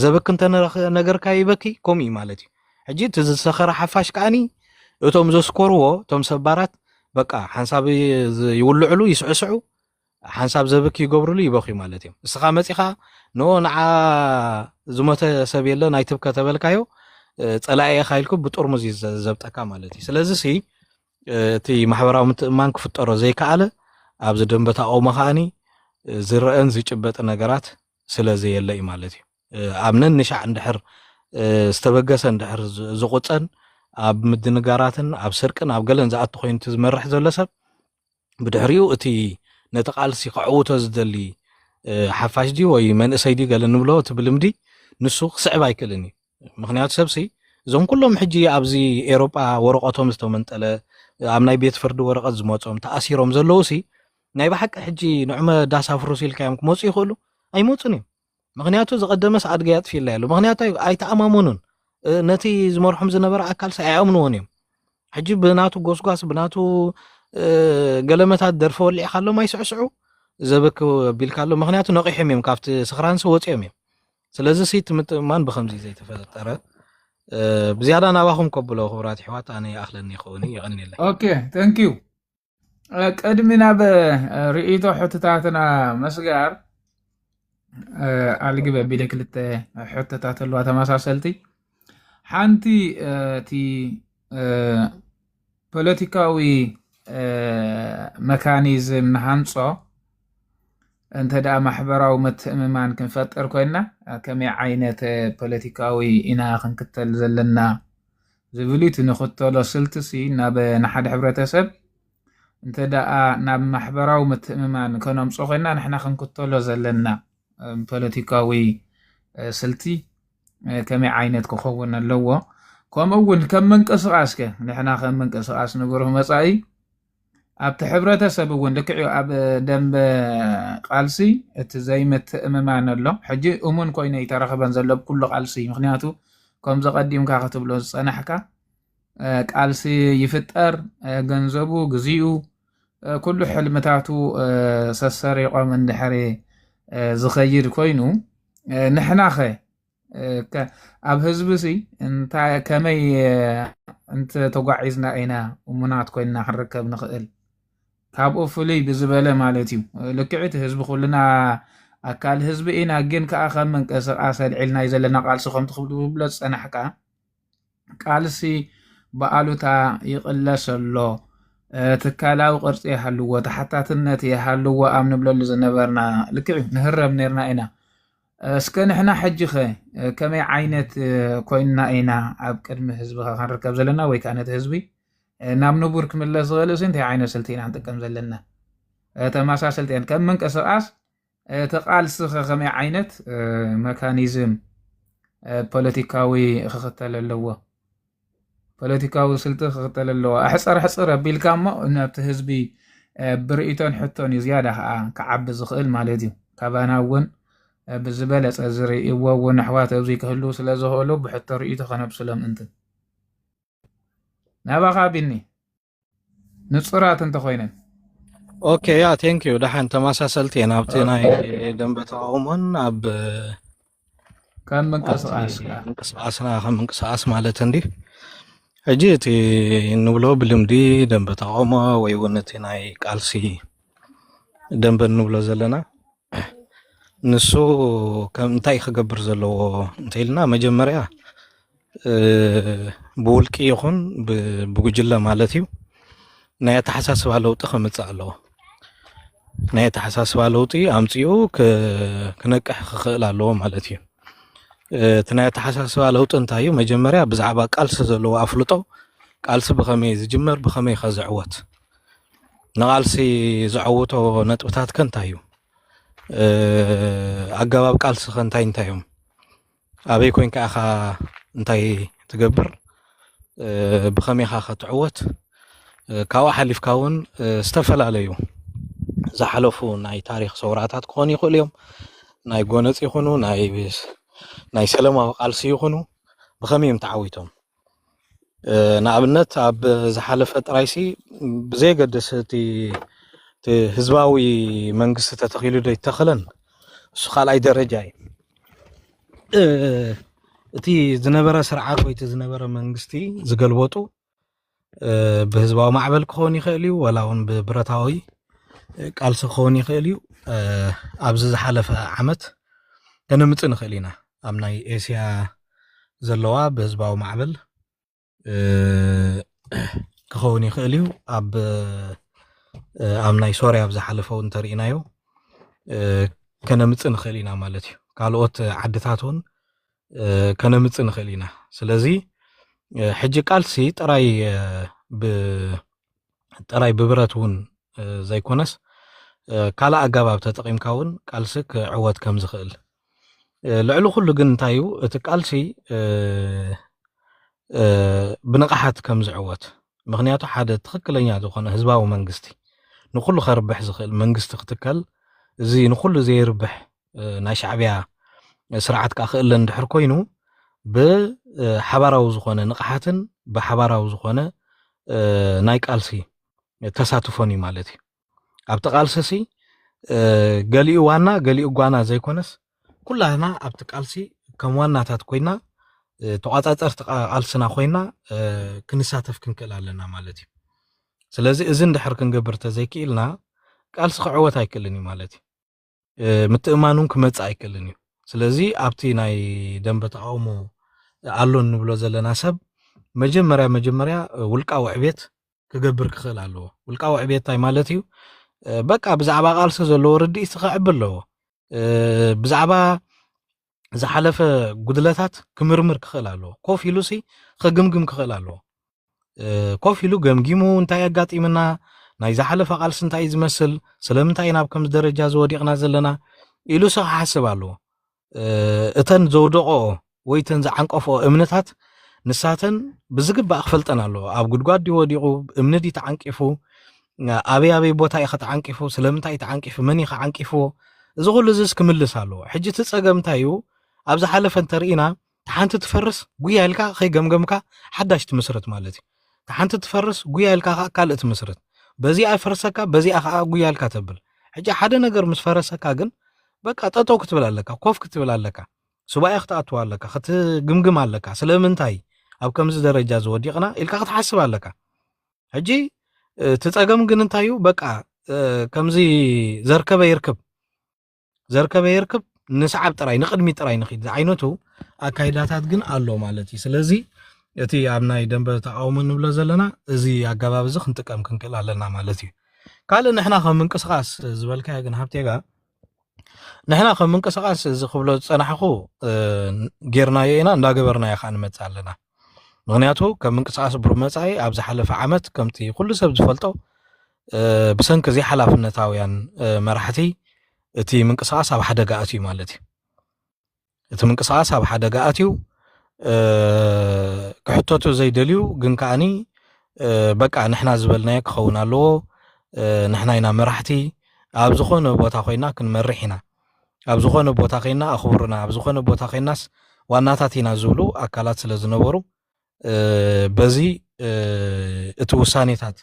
ዘበክ እንተነገርካ ይበኪ ከምኡ እዩ ማለት እዩ ሕጂ እቲ ዝሰኸረ ሓፋሽ ከዓኒ እቶም ዘስኮርዎ እቶም ሰባራት በቃ ሓንሳብ ይውልዕሉ ይስዕስዑ ሓንሳብ ዘበክ ይገብርሉ ይበኪዩ ማለት እዮም እስኻ መፂኻ ኖ ንዓ ዝሞተ ሰብ የለ ናይ ትብከ ተበልካዮ ፀላኤ ኻይልኩ ብጥርሙዝ ዘብጠካ ማለት እዩ ስለዚ ሲ እቲ ማሕበራዊ ምትእማን ክፍጠሮ ዘይከኣለ ኣብዚ ደንበ ተቃውሞ ከዓኒ ዝረአን ዝጭበጥ ነገራት ስለዘየለ እዩ ማለት እዩ ኣብ ነንሻዕ እንድሕር ዝተበገሰ እንድሕር ዝቁፀን ኣብ ምድንጋራትን ኣብ ስርቅን ኣብ ገለን ዝኣቱ ኮይኑ ዝመርሕ ዘሎ ሰብ ብድሕሪኡ እቲ ነቲ ቃልሲ ክዕውቶ ዝደሊ ሓፋሽ ዲ ወይ መንእሰይ ዲ ገለ ንብሎ እቲ ብልምዲ ንሱ ክስዕብ ኣይክእልን እዩ ምክንያቱ ሰብሲ እዞም ኩሎም ሕጂ ኣብዚ ኤሮጳ ወረቐቶም ዝተመንጠለ ኣብ ናይ ቤት ፍርዲ ወረቐት ዝመፆም ተኣሲሮም ዘለዉ ሲ ናይ ባሓቂ ሕጂ ንዕመ ዳሳ ፍሩስ ኢልካ እዮም ክመፁ ይኽእሉ ኣይመፁን እዮም ምክንያቱ ዝቀደመስ ኣድጋ ያጥፊላ ያሉ ምክንያቱ ኣይተኣማመኑን ነቲ ዝመርሖም ዝነበረ ኣካል ኣይኣምንዎን እዮም ሕጂ ብናቱ ጎስጓስ ብናቱ ገለመታት ደርፈ ወሊዕካ ኣሎም ኣይስዕስዑ ዘበክ ኣቢልካ ኣሎ ምክንያቱ ነቂሖም እዮም ካብቲ ስኽራንሲ ወፂኦም እዮም ስለዚ ሲ ትምጥእማን ብከምዚ ዘይተፈጠረ ብዝያዳ ናባኹም ከብሎ ክብራት ሕዋት ኣነ ይኣኽለኒ ይኸውን ይቐኒለ ኦኬ ተንኪዩ ቀድሚ ናብ ርእቶ ሕትታትና መስጋር ኣልግበ ቢለ ክልተ ሕትታት ኣለዋ ተመሳሰልቲ ሓንቲ እቲ ፖለቲካዊ መካኒዝም ንሃንፆ እንተ ደኣ ማሕበራዊ ምትእምማን ክንፈጥር ኮይና ከመይ ዓይነት ፖለቲካዊ ኢና ክንክተል ዘለና ዝብል እቲ ንኽተሎ ስልትሲ ናብ ንሓደ ሕብረተሰብ እንተ ደኣ ናብ ማሕበራዊ ምትእምማን ከነምፆ ኮይና ንሕና ክንክተሎ ዘለና ፖለቲካዊ ስልቲ ከመይ ዓይነት ክኸውን ኣለዎ ከምኡ እውን ከም ምንቅስቃስ ከ ንሕና ከም ምንቅስቃስ ንብሩህ መፃኢ ኣብቲ ሕብረተሰብ እውን ልክዕዩ ኣብ ደንበ ቃልሲ እቲ ዘይምትእምማን ኣሎ ሕጂ እሙን ኮይኑ ይተረኽበን ዘሎ ብኩሉ ቃልሲ ምክንያቱ ከምዚ ቀዲምካ ክትብሎ ዝፀናሕካ ቃልሲ ይፍጠር ገንዘቡ ግዜኡ ኩሉ ሕልምታቱ ሰሰሪቆም እንድሕሪ ዝኸይድ ኮይኑ ንሕና ኸ ኣብ ህዝቢ ሲ እንታይ ከመይ እንተ ተጓዒዝና ኢና እሙናት ኮይና ክንርከብ ንኽእል ካብኡ ፍሉይ ብዝበለ ማለት እዩ ልክዕቲ ህዝቢ ኩልና ኣካል ህዝቢ ኢና ግን ከዓ ከም ምንቅስቃስ ኣልዒልናይ ዘለና ቃልሲ ከምቲ ክብሎ ዝፀናሕካ ቃልሲ ብኣሉታ ይቕለስ ኣሎ ትካላዊ ቅርፂ ይሃልዎ ተሓታትነት ይሃልዎ ኣብ ንብለሉ ዝነበርና ልክዕ ንህረብ ነርና ኢና እስከ ንሕና ሕጂ ኸ ከመይ ዓይነት ኮይንና ኢና ኣብ ቅድሚ ህዝቢ ክንርከብ ዘለና ወይ ከዓ ነቲ ህዝቢ ናብ ንቡር ክምለስ ዝኽእል እዚ እንታይ ዓይነት ስልቲ ኢና ንጥቀም ዘለና ተመሳሰልቲ እየን ከም ምንቅስቃስ እቲ ቃልሲ ከመይ ዓይነት መካኒዝም ፖለቲካዊ ክኽተል ኣለዎ ፖለቲካዊ ስልቲ ክኽተል ኣለዎ ሕፅር ኣቢልካ እሞ ነብቲ ህዝቢ ብርኢቶን ሕቶን ዝያዳ ከዓ ክዓቢ ዝኽእል ማለት እዩ ካባና እውን ብዝበለፀ ዝርእይዎ እውን ኣሕዋት ኣብዚ ክህሉ ስለ ዝኽእሉ ብሕቶ ርእይቶ ከነብስሎም እንትን ናባኻ ቢኒ ንጹራት እንተኾይነን ኦኬ ያ ቴንክ ዩ ደሓን ተመሳሰልቲ እየን ኣብቲ ናይ ደንበ ተቃውሞን ኣብ ከም ምንቅስቃስና ከም ምንቅስቃስ ማለት እንዲ ሕጂ እቲ እንብሎ ብልምዲ ደንበ ተቃውሞ ወይ እውን እቲ ናይ ቃልሲ ደንበ እንብሎ ዘለና ንሱ ከም እንታይ ክገብር ዘለዎ እንተኢልና መጀመርያ ብውልቂ ይኹን ብጉጅለ ማለት እዩ ናይ ኣተሓሳስባ ለውጢ ከምፅእ ኣለዎ ናይ ኣተሓሳስባ ለውጢ ኣምፅኡ ክነቅሕ ክኽእል ኣለዎ ማለት እዩ እቲ ናይ ኣተሓሳስባ ለውጢ እንታይ እዩ መጀመርያ ብዛዕባ ቃልሲ ዘለዎ ኣፍልጦ ቃልሲ ብኸመይ ዝጅመር ብኸመይ ከዝዕወት ንቃልሲ ዝዓውቶ ነጥብታት ከንታይ እዩ ኣገባብ ቃልሲ ከንታይ እዮም ኣበይ ኮይንካ ኢኻ እንታይ ትገብር ብኸመይ ኢኻ ክትዕወት ካብኡ ሓሊፍካ እውን ዝተፈላለዩ ዝሓለፉ ናይ ታሪክ ሰውራታት ክኾኑ ይኽእሉ እዮም ናይ ጎነፂ ይኹኑ ናይ ሰላማዊ ቃልሲ ይኹኑ ብኸመይ እዮም ተዓዊቶም ንኣብነት ኣብ ዝሓለፈ ጥራይሲ ብዘይገድስ እቲ ህዝባዊ መንግስቲ ተተኺሉ ዶ ይተኸለን እሱ ካልኣይ ደረጃ እዩ እቲ ዝነበረ ስርዓት ወይ እቲ ዝነበረ መንግስቲ ዝገልበጡ ብህዝባዊ ማዕበል ክኸውን ይኽእል እዩ ወላ እውን ብብረታዊ ቃልሲ ክኸውን ይኽእል እዩ ኣብዚ ዝሓለፈ ዓመት ከነምፅእ ንኽእል ኢና ኣብ ናይ ኤስያ ዘለዋ ብህዝባዊ ማዕበል ክኸውን ይኽእል እዩ ኣብ ናይ ሶርያ ብዝሓለፈ እውን እንተሪእናዮ ከነምፅእ ንኽእል ኢና ማለት እዩ ካልኦት ዓድታት እውን ከነምፅእ ንኽእል ኢና ስለዚ ሕጂ ቃልሲ ጥራይ ብብረት እውን ዘይኮነስ ካልእ ኣገባብ ተጠቒምካ እውን ቃልሲ ክዕወት ከም ዝኽእል ልዕሊ ኩሉ ግን እንታይ እዩ እቲ ቃልሲ ብንቕሓት ከም ዝዕወት ምክንያቱ ሓደ ትኽክለኛ ዝኾነ ህዝባዊ መንግስቲ ንኩሉ ከርብሕ ዝኽእል መንግስቲ ክትከል እዚ ንኩሉ ዘይርብሕ ናይ ሻዕብያ ስርዓት ካ ክእለ እንድሕር ኮይኑ ብሓባራዊ ዝኾነ ንቕሓትን ብሓባራዊ ዝኾነ ናይ ቃልሲ ተሳትፎን እዩ ማለት እዩ ኣብቲ ቃልሲ ገሊኡ ዋና ገሊኡ ጓና ዘይኮነስ ኩላና ኣብቲ ቃልሲ ከም ዋናታት ኮይና ተቋጻጸርቲ ቃልስና ኮይና ክንሳተፍ ክንክእል ኣለና ማለት እዩ ስለዚ እዚ እንድሕር ክንገብር ተዘይክኢልና ቃልሲ ክዕወት ኣይክእልን እዩ ማለት እዩ ምትእማኑን ክመፅእ ኣይክእልን እዩ ስለዚ ኣብቲ ናይ ደንበ ተቃውሞ ኣሎ እንብሎ ዘለና ሰብ መጀመርያ ውልቃዊ ዕቤት ክገብር ክኽእል ኣለዎ ውልቃዊ ዕቤት እንታይ ማለት እዩ በቃ ብዛዕባ ቃልሲ ዘለዎ ርድኢት ክዕቢ ኣለዎ ብዛዕባ ዝሓለፈ ጉድለታት ክምርምር ክኽእል ኣለዎ ኮፍ ኢሉ ክግምግም ክኽእል ኣለዎ ኮፍ ኢሉ ገምጊሙ እንታይ ኣጋጢምና ናይ ዝሓለፈ ቃልሲ እንታይ ዝመስል ስለምንታይ ናብ ከምዚ ደረጃ ዝወዲቕና ዘለና ኢሉ ክሓስብ ኣለዎ እተን ዘውደቆ ወይ ተን ዝዓንቀፎ እምነታት ንሳተን ብዝግባእ ክፈልጠን ኣለዎ ኣብ ጉድጓድ ወዲቑ እምኒ ዲ ተዓንቂፉ ኣበይ ቦታ ኢኻ ተዓንቂፉ ስለምንታይ ተዓንቂፉ መን ኢኻ ዓንቂፍዎ እዚ ኩሉ እዚ ክምልስ ኣለዎ ሕጂ እቲ ፀገም እንታይ እዩ ኣብ ዝሓለፈ እንተሪኢና ሓንቲ ትፈርስ ጉያ ኢልካ ከይገምገምካ ሓዳሽ ትመስረት ማለት እዩ ሓንቲ ትፈርስ ጉያ ኢልካ ካልእ ትመስረት በዚኣ ፈርሰካ በዚኣ ከዓ ጉያ ኢልካ ተብል ሕጂ ሓደ ነገር ምስ ፈረሰካ ግን በቃ ጠጠው ክትብል ኣለካ ኮፍ ክትብል ኣለካ ሱባኤ ክትኣትዋ ኣለካ ክትግምግም ኣለካ ስለምንታይ ኣብ ከምዚ ደረጃ ዝወዲቕና ኢልካ ክትሓስብ ኣለካ ሕጂ ትፀገም ግን እንታይ እዩ በቃ ከምዚ ዘርከበ ይርክብ ንሰዓብ ጥራይ ንቅድሚ ጥራይ ንኺድ ዓይነቱ ኣካይዳታት ግን ኣሎ ማለት እዩ ስለዚ እቲ ኣብ ናይ ደንበ ተቃውሞ ንብሎ ዘለና እዚ ኣገባብ እዚ ክንጥቀም ክንክእል ኣለና ማለት እዩ ካልእ ንሕና ከም ምንቅስቃስ ዝበልካዮ ግን ሃብቴጋ ንሕና ከም ምንቅስቃስ እዚ ክብሎ ዝፀናሕኹ ጌርናዮ ኢና እንዳገበርናዮ ከዓ ንመፅእ ኣለና ምክንያቱ ከም ምንቅስቃስ ብርመፃኢ ኣብ ዝሓለፈ ዓመት ከምቲ ኩሉ ሰብ ዝፈልጦ ብሰንኪ ዘይሓላፍነታውያን መራሕቲ እቲ ምንቅስቃስ ኣብ ሓደጋ ኣትዩ ማለት እዩ እቲ ምንቅስቃስ ኣብ ሓደጋ ኣትዩ كحطته زي دليو جن كأني بقى نحنا زبلنا كخونا له نحنا هنا مرحتي أبزخون بوتاخينا كن مرحنا أبزخون بوتاخينا أخبرنا أبزخون بوتاخيناس واناتاتينا زولو أكلات سلزنبرو بزي توسانيتات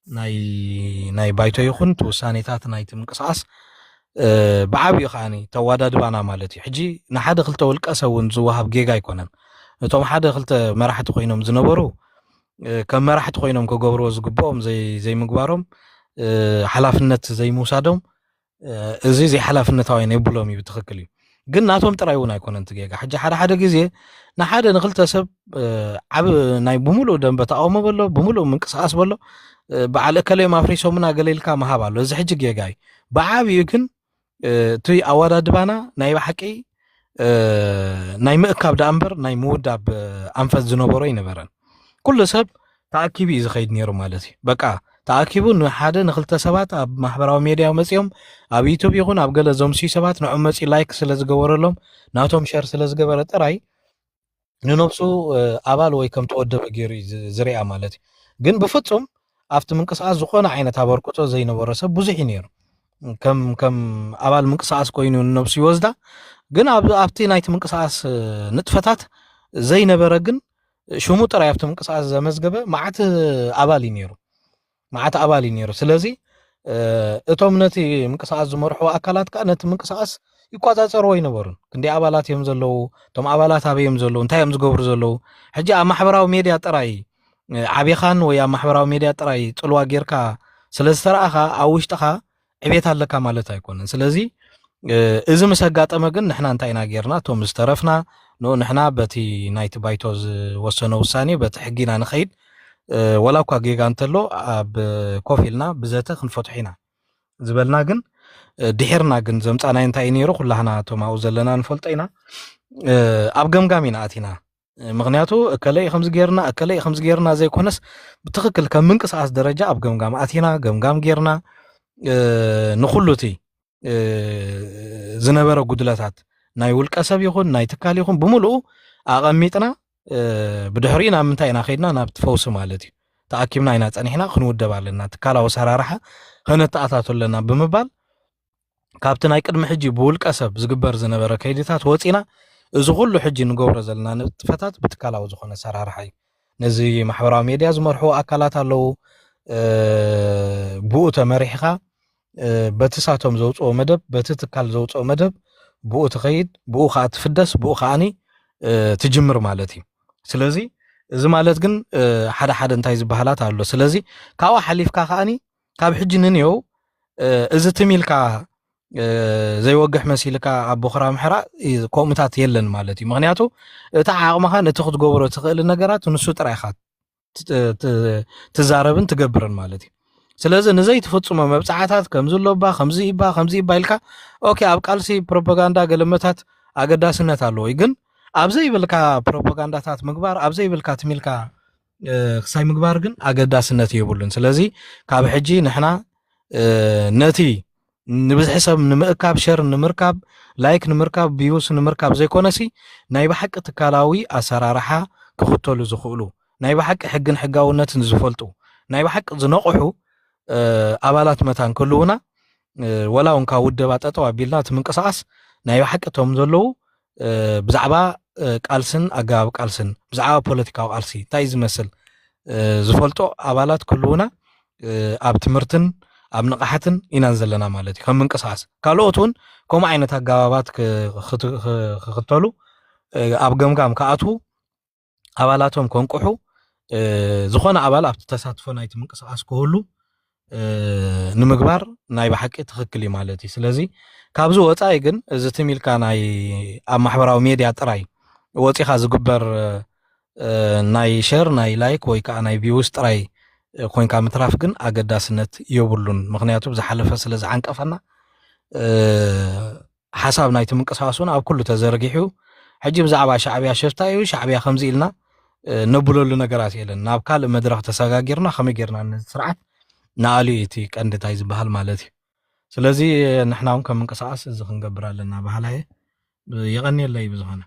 ناي بايتو يخون توسانيتات ناي تمنقصاص بعابي خاني توادد بانا مالتي حجي نحد خلت ولقسه ون زوهاب جيجا يكونن እቶም ሓደ ክልተ መራሕቲ ኮይኖም ዝነበሩ ከም መራሕቲ ኮይኖም ክገብርዎ ዝግብኦም ዘይ ምግባሮም ሓላፍነት ዘይምውሳዶም እዚ ዘይ ሓላፍነታዊ ናይ ብሎም እዩ ትክክል እዩ ግን ናቶም ጥራይ እውን ኣይኮነን ትጌጋ ሕጂ ሓደ ግዜ ንሓደ ንክልተ ሰብ ዓብ ናይ ብሙሉእ ደንበ ተቃውሞ በሎ ብሙሉእ ምንቅስቃስ በሎ በዓል ከለይ ማፍሪሶምና ገለልካ መሃብ ኣሎ እዚ ሕጂ ጌጋ እዩ ብዓብዩ ግን እቲ ኣወዳድባና ናይ ባሕቂ ናይ ምእካብ ዳንበር ናይ ምውዳብ አንፈት ዝነበሮ ይነበረን ኩሉ ሰብ ተኣኪቡ ዝኸይድ ነይሩ ማለት እዩ በቃ ተኣኪቡ ንሓደ ንክልተ ሰባት ኣብ ማሕበራዊ ሚድያ መፅዮም ኣብ ዩቲዩብ ይኹን ኣብ ገለ ዞምሲ ሰባት ንዑ መፂ ላይክ ስለ ዝገበረሎም ናቶም ሸር ስለ ዝገበረ ጥራይ ንነብሱ ኣባል ወይ ከም ተወደበ ገይሩ ዝሪኣ ማለት እዩ ግን ብፍጹም ኣብቲ ምንቅስቃስ ዝኾነ ዓይነት ኣበርክቶ ዘይነበረ ሰብ ብዙሕ ነይሩ ከም ኣባል ምንቅስቃስ ኮይኑ ንነብሱ ይወስዳ ግን ኣብቲ ናይቲ ምንቅስቃስ ንጥፈታት ዘይነበረ ግን ሽሙ ጥራይ ኣብቲ ምንቅስቃስ ዘመዝገበ ማዓት ኣባል ነይሩ ስለዚ እቶም ነቲ ምንቅስቃስ ዝመርሑ ኣካላት ከዓ ነቲ ምንቅስቃስ ይቆፃፀርዎ ይነበሩን ክንደይ ኣባላት እዮም ዘለዉ እቶም ኣባላት ኣበዮም ዘለዉ እንታይ እዮም ዝገብሩ ዘለዉ ሕጂ ኣብ ማሕበራዊ ሚድያ ጥራይ ዓቢኻን ወይ ኣብ ማሕበራዊ ሚድያ ጥራይ ፅልዋ ጌርካ ስለዝተረኣኻ ኣብ ውሽጥኻ ዕቤት ኣለካ ማለት ኣይኮነን ስለዚ እዚ ምስ ኣጋጠመ ግን ንሕና እንታይ ኢና ጌርና እቶም ዝተረፍና ንሕና በቲ ናይቲ ባይቶ ዝወሰነ ውሳኔ በቲ ሕጊና ንኸይድ ወላ እኳ ጌጋ እንተሎ ኣብ ኮፍ ኢልና ብዘተ ክንፈትሑ ኢና ዝበልና ግን ድሒርና ግን ዘምፃናይ እንታይ ነይሩ ኩላህና እቶም ኣብኡ ዘለና ንፈልጦ ኢና ኣብ ገምጋም ኢና ኣቲና ምክንያቱ እከለይ ከምዚ ጌርና ዘይኮነስ ብትክክል ከም ምንቅስቃስ ደረጃ ኣብ ገምጋም ኣቲና ገምጋም ጌርና ንኩሉ እቲ ዝነበረ ጉድለታት ናይ ውልቀ ሰብ ይኹን ናይ ትካል ይኹን ብምሉኡ ኣቐሚጥና ብድሕሪና ምንታይ ኢና ኸይድና ናብ ትፈውሲ ማለት እዩ ተኣኪብና ኢና ፀኒሕና ክንውደብ ኣለና ትካላዊ ሰራርሓ ከነተኣታቶ ኣለና ብምባል ካብቲ ናይ ቅድሚ ሕጂ ብውልቀ ሰብ ዝግበር ዝነበረ ከይድታት ወፂና እዚ ኩሉ ሕጂ ንገብሮ ዘለና ንጥፈታት ብትካላዊ ዝኾነ ሰራርሓ እዩ ነዚ ማሕበራዊ ሚድያ ዝመርሑ ኣካላት ኣለዉ ብኡ ተመሪሕኻ በቲ ሳቶም ዘውፅኦ መደብ በቲ ትካል ዘውፅኦ መደብ ብኡ ትኸይድ ብኡ ከዓ ትፍደስ ብኡ ከዓኒ ትጅምር ማለት እዩ ስለዚ እዚ ማለት ግን ሓደ እንታይ ዝበሃላት ኣሎ ስለዚ ካብኡ ሓሊፍካ ከዓኒ ካብ ሕጂ ንንየው እዚ ትሚልካ ዘይወግሕ መሲልካ ኣብ ቦኽራ ምሕራእ ከምኡታት የለን ማለት እዩ ምክንያቱ እቲ ዓቕምኻን እቲ ክትገብሮ ትኽእል ነገራት ንሱ ጥራይኻ ትዛረብን ትገብርን ማለት እዩ ስለዚ ንዘይ ትፍጽሞ መብጻዕታት ከምዝሎባ ከምዚ ይባ ኢልካ ኦኬ ኣብ ቃልሲ ፕሮፓጋንዳ ገለመታት ኣገዳስነት ኣለዎ ግን ኣብዘይ ይብልካ ፕሮፓጋንዳታት ምግባር ኣብዘይ ይብልካ ትሚልካ ክሳይ ምግባር ግን ኣገዳስነት የብሉን ስለዚ ካብ ሕጂ ንሕና ነቲ ንብዝሕ ሰብ ንምእካብ ሸር ንምርካብ ላይክ ንምርካብ ቢዩስ ንምርካብ ዘይኮነሲ ናይ ብሓቂ ትካላዊ ኣሰራርሓ ክኽተሉ ዝኽእሉ ናይ ብሓቂ ሕግን ሕጋውነትን ዝፈልጡ ናይ ብሓቂ ዝነቕሑ ኣባላት መታን ክልውና ወላ እውን ካብ ውደባ ጠጠው ኣቢልና እቲ ምንቅስቃስ ናይ ብሓቂ እቶም ዘለዉ ብዛዕባ ቃልስን ኣገባብ ቃልስን ብዛዕባ ፖለቲካዊ ቃልሲ እንታይ ዝመስል ዝፈልጦ ኣባላት ክልውና ኣብ ትምህርትን ኣብ ንቕሓትን ኢናን ዘለና ማለት እዩ ከም ምንቅስቃስ ካልኦት እውን ከምኡ ዓይነት ኣገባባት ክኽተሉ ኣብ ገምጋም ከኣትዉ ኣባላቶም ከንቁሑ ዝኾነ ኣባል ኣብቲ ተሳትፎ ናይቲ ምንቅስቃስ ክህሉ ንምግባር ናይ ብሓቂ ትኽክል እዩ ማለት እዩ ስለዚ ካብዚ ወፃኢ ግን እዚ ትሚልካ ናይ ኣብ ማሕበራዊ ሚድያ ጥራይ ወፂኻ ዝግበር ናይ ሸር ናይ ላይክ ወይ ከዓ ናይ ቪውስ ጥራይ ኮይንካ ምትራፍ ግን ኣገዳስነት የብሉን ምክንያቱ ዝሓለፈ ስለ ዝዓንቀፈና ሓሳብ ናይቲ ምንቅስቃስ እውን ኣብ ኩሉ ተዘርጊሑ ሕጂ ብዛዕባ ሻዕብያ ሸፍታ እዩ ሻዕብያ ከምዚ ኢልና ነብለሉ ነገራት የለን ናብ ካልእ መድረኽ ተሰጋጊርና ከመይ ጌርና ስርዓት ንኣልዩ እቲ ቀንዲታይ ዝበሃል ማለት እዩ ስለዚ ንሕና እውን ከም ምንቅስቃስ እዚ ክንገብር ኣለና ባህላየ የቐኒየለይ ብዝኾነ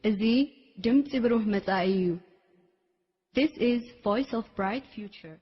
እዚ ድምፂ ብሩህ መጻኢ እዩ. This is Voice of Bright Future.